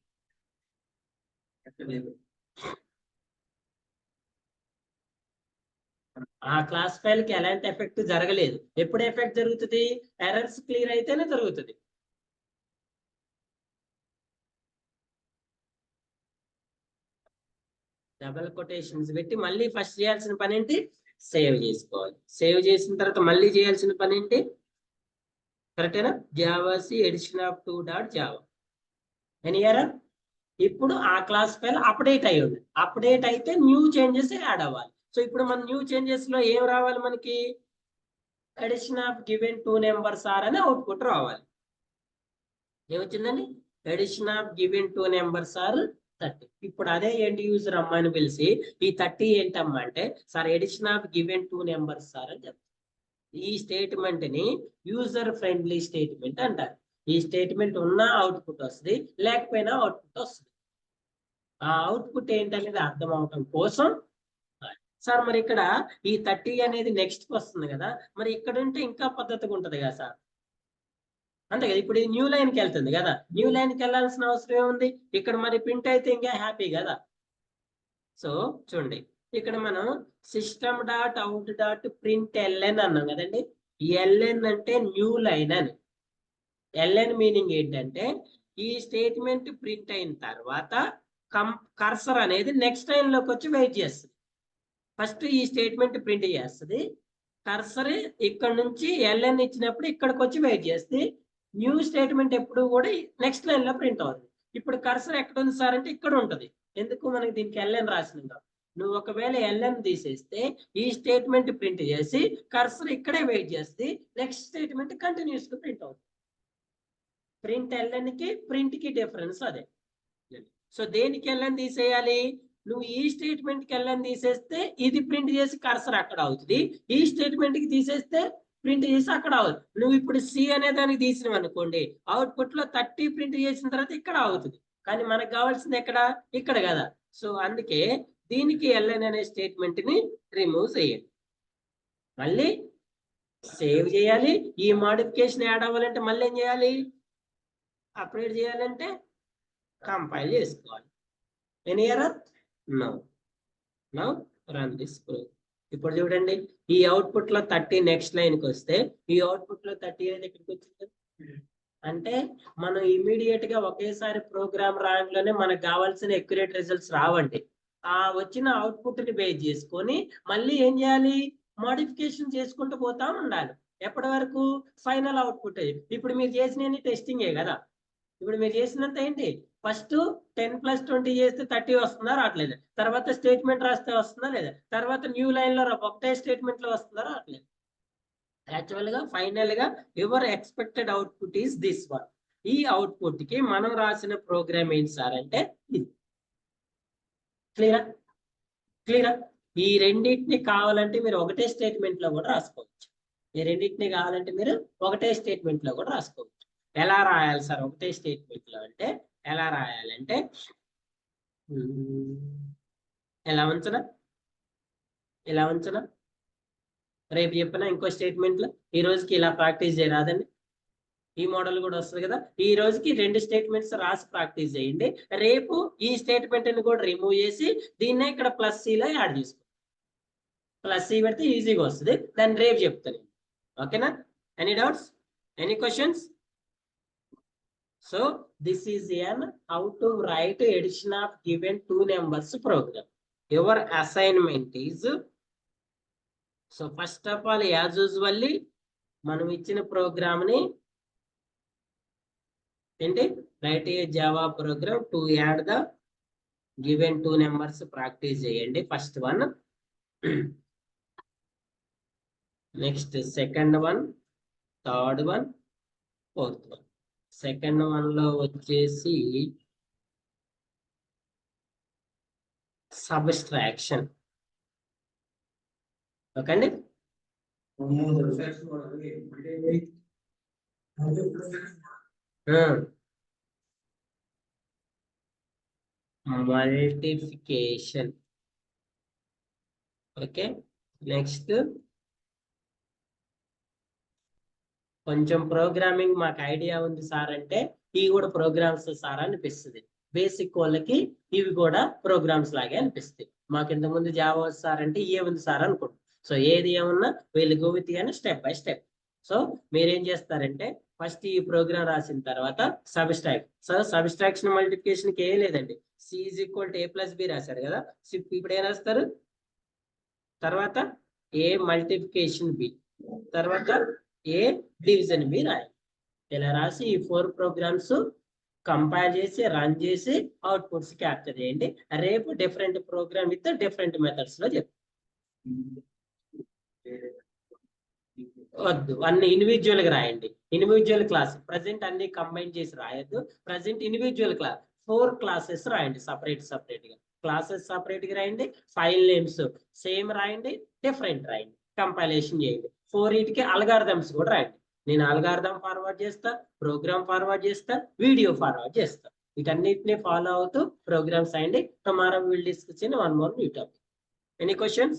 ఆ క్లాస్ ఫైల్ కి ఎలాంటి ఎఫెక్ట్ జరగలేదు. ఎప్పుడు ఎఫెక్ట్ జరుగుతుంది? ఎర్రర్స్ క్లియర్ అయితేనే జరుగుతుంది. డబుల్ కొటేషన్స్ పెట్టి మళ్ళీ ఫస్ట్ చేయాల్సిన పని ఏంటి? సేవ్ చేసుకోవాలి. సేవ్ చేసిన తర్వాత మళ్ళీ చేయాల్సిన పని ఏంటి? కరెక్టేనా? Javac addition of 2 dot Java. ఇప్పుడు ఆ క్లాస్ ఫైల్ అప్డేట్ అయ్యి ఉంది. అప్డేట్ అయితే న్యూ చేంజెస్ యాడ్ అవ్వాలి. సో ఇప్పుడు మన న్యూ చేంజెస్ లో ఏం రావాలి మనకి? Addition of given 2 numbers are అని అవుట్పుట్ రావాలి. ఏమొచ్చిందండి? Addition of given 2 numbers are 30. ఇప్పుడు అదే ఎండ్ యూజర్ అమ్మాయిని పిలిచి ఈ 30 ఏంటమ్మా అంటే, sir addition of given 2 numbers are అని చెప్తారు. ఈ స్టేట్మెంట్ ని యూజర్ ఫ్రెండ్లీ స్టేట్మెంట్ అంటారు. ఈ స్టేట్మెంట్ ఉన్నా అవుట్పుట్ వస్తుంది, లేకపోయినా అవుట్పుట్ వస్తుంది. ఆ అవుట్పుట్ ఏంటనేది అర్థం అవటం కోసం సార్ మరి ఇక్కడ ఈ 30 అనేది నెక్స్ట్ వస్తుంది కదా, మరి ఇక్కడ ఉంటే ఇంకా పద్ధతిగా ఉంటది కదా సార్. అంతే కదా. ఇప్పుడు న్యూ లైన్ కి వెళ్తుంది కదా, న్యూ లైన్ కి వెళ్ళాల్సిన అవసరం ఏముంది? ఇక్కడ మరి ప్రింట్ అయితే ఇంకా హ్యాపీ కదా. సో చూడండి, ఇక్కడ మనం system dot out dot print LN అన్నాం కదండి. ఎల్ఎన్ అంటే న్యూ లైన్ అని. ఎల్ఎన్ మీనింగ్ ఏంటంటే ఈ స్టేట్మెంట్ ప్రింట్ అయిన తర్వాత కర్సర్ అనేది నెక్స్ట్ లైన్ లోకి వచ్చి వెయిట్ చేస్తుంది. ఫస్ట్ ఈ స్టేట్మెంట్ ప్రింట్ చేస్తుంది, కర్సర్ ఇక్కడ నుంచి ఎల్ఎన్ ఇచ్చినప్పుడు ఇక్కడికి వచ్చి వెయిట్ చేస్తుంది. న్యూ స్టేట్మెంట్ ఎప్పుడు కూడా నెక్స్ట్ లైన్ లో ప్రింట్ అవుతుంది. ఇప్పుడు కర్సర్ ఎక్కడ ఉంది సార్ అంటే ఇక్కడ ఉంటది. ఎందుకు మనకి దీనికి ఎల్ఎన్ రాసినాం. నువ్వు ఒకవేళ ఎల్ఎన్ తీసేస్తే ఈ స్టేట్మెంట్ ప్రింట్ చేసి కర్సర్ ఇక్కడే వెయిట్ చేస్తే నెక్స్ట్ స్టేట్మెంట్ కంటిన్యూస్ గా ప్రింట్ అవుతుంది. ప్రింట్ ఎల్ఎన్ కి ప్రింట్ కి డిఫరెన్స్ అదే. సో దేనికి ఎల్ఎన్ తీసేయాలి? నువ్వు ఈ స్టేట్మెంట్ కి ఎల్ఎన్ తీసేస్తే ఇది ప్రింట్ చేసి కర్సర్ అక్కడ అవుతుంది. ఈ స్టేట్మెంట్ కి తీసేస్తే ప్రింట్ చేసి అక్కడ అవుతుంది. నువ్వు ఇప్పుడు సి అనే దానికి తీసినావు అనుకోండి, అవుట్పుట్ లో 30 ప్రింట్ చేసిన తర్వాత ఇక్కడ అవుతుంది. కానీ మనకు కావాల్సింది ఎక్కడ? ఇక్కడ కదా. సో అందుకే దీనికి ఎల్ఎన్ అనే స్టేట్మెంట్ ని రిమూవ్ చేయండి. మళ్ళీ సేవ్ చేయాలి. ఈ మోడిఫికేషన్ యాడ్ అవ్వాలంటే మళ్ళీ ఏం చేయాలి? అప్డేట్ చేయాలంటే కంపైల్ చేసుకోవాలి. Any error? No. Now run this program. ఇప్పుడు చూడండి, ఈ అవుట్పుట్ లో 30 నెక్స్ట్ లైన్ కి వస్తే ఈ అవుట్పుట్ లో 30 అనేది ఎక్కడికి వచ్చింది అంటే మనం ఇమీడియట్ గా ఒకేసారి ప్రోగ్రామ్ రాయడంలోనే మనకు కావాల్సిన అక్యురేట్ రిజల్ట్స్ రావండి. ఆ వచ్చిన అవుట్పుట్ ని బేస్ చేసుకొని మళ్ళీ ఏం చేయాలి? మోడిఫికేషన్ చేసుకుంటూ పోతా ఉండాలి. ఎప్పటి వరకు? Final output. ఇప్పుడు మీరు చేసిన టెస్టింగే కదా. ఇప్పుడు మీరు చేసినంత ఏంటి? ఫస్ట్ 10 + 20 చేస్తే 30 వస్తుందా? రావట్లేదు. తర్వాత స్టేట్మెంట్ రాస్తే వస్తుందా లేదా? తర్వాత న్యూ లైన్ లో ఒకటే స్టేట్మెంట్ లో వస్తుందా? రావట్లేదు. యాక్చువల్ గా ఫైనల్ గా your expected output is this one. ఈ అవుట్పుట్ కి మనం రాసిన ప్రోగ్రామ్ ఏంటి సార్ అంటే ఇది. క్లియరా? క్లియరా? ఈ రెండింటిని కావాలంటే మీరు ఒకటే స్టేట్మెంట్ లో కూడా రాసుకోవచ్చు. ఈ రెండింటిని కావాలంటే మీరు ఒకటే స్టేట్మెంట్ లో కూడా రాసుకోవచ్చు. ఎలా రాయాలి సార్ ఒకటే స్టేట్మెంట్ లో అంటే? ఎలా రాయాలంటే ఎలా ఉంచనా? ఎలా ఉంచనా? రేపు చెప్పిన ఇంకో స్టేట్మెంట్ లో ఈ రోజుకి ఇలా ప్రాక్టీస్ చేయరాదండి. ఈ మోడల్ కూడా వస్తుంది కదా. ఈ రోజుకి 2 స్టేట్మెంట్స్ రాసి ప్రాక్టీస్ చేయండి. రేపు ఈ స్టేట్మెంట్ ని కూడా రిమూవ్ చేసి దీన్నే ఇక్కడ +C లో యాడ్ చేసుకో. +C పెడితే ఈజీగా వస్తుంది. దాన్ని రేపు చెప్తాను. ఓకేనా? Any doubts? Any questions? So this is an how to write addition of given 2 numbers program. Your assignment is, so first of all as usually మనం ఇచ్చిన ప్రోగ్రామ్ ని ఏంటి? write a Java program to add the given 2 numbers practice చేయండి. First one. Next second one, third one, fourth one. Second one లో వచ్చేసి సబ్స్ట్రాక్షన్. ఓకే అండి. మల్టిప్లికేషన్. ఓకే. నెక్స్ట్ కొంచెం ప్రోగ్రామింగ్ మాకు ఐడియా ఉంది సార్ అంటే ఇవి కూడా ప్రోగ్రామ్స్ సార్ అనిపిస్తుంది. బేసిక్ వాళ్ళకి ఇవి కూడా ప్రోగ్రామ్స్ లాగే అనిపిస్తాయి. మాకు ఇంతకుముందు జావా సార్ అంటే ఏముంది సార్ అనుకోండి. సో ఏది ఏమన్నా వీళ్ళు గోవితి అని స్టెప్ బై స్టెప్. సో మీరేం చేస్తారంటే ఫస్ట్ ఈ ప్రోగ్రామ్ రాసిన తర్వాత సబ్స్ట్రాక్ట్. సో సబ్స్ట్రాక్షన్ మల్టిప్లికేషన్ కి ఏ లేదండి. C = A + B రాశారు కదా. ఇప్పుడు ఏం రాస్తారు? తర్వాత A మల్టిప్లికేషన్ B, తర్వాత A డివిజన్ B రాయాలి. ఇలా రాసి ఈ 4 ప్రోగ్రామ్స్ కంపైల్ చేసి రన్ చేసి అవుట్పుట్స్ క్యాప్చర్ చేయండి. రేపు different program with different methods లో చెప్తాను. వద్దు, అన్ని ఇండివిజువల్ గా రాయండి. ఇండివిజువల్ క్లాస్ ప్రజెంట్ అన్ని కంబైన్ చేసి రాయొద్దు. ప్రజెంట్ ఇండివిజువల్ క్లాస్ 4 క్లాసెస్ రాయండి. సపరేట్ గా క్లాసెస్ సపరేట్ గా రాయండి. ఫైల్ నేమ్స్ సేమ్ రాయండి, డిఫరెంట్ రాయండి. కంపైలేషన్ చేయండి. 4 అల్గారిథమ్స్ కూడా రాయండి. నేను అల్గారిథం ఫార్వర్డ్ చేస్తా, ప్రోగ్రామ్ ఫార్వర్డ్ చేస్తా, వీడియో ఫార్వర్డ్ చేస్తా. వీటన్నిటిని ఫాలో అవుతూ ప్రోగ్రామ్స్ రాయండి. Tomorrow will discuss in 1 more new topic. Any questions?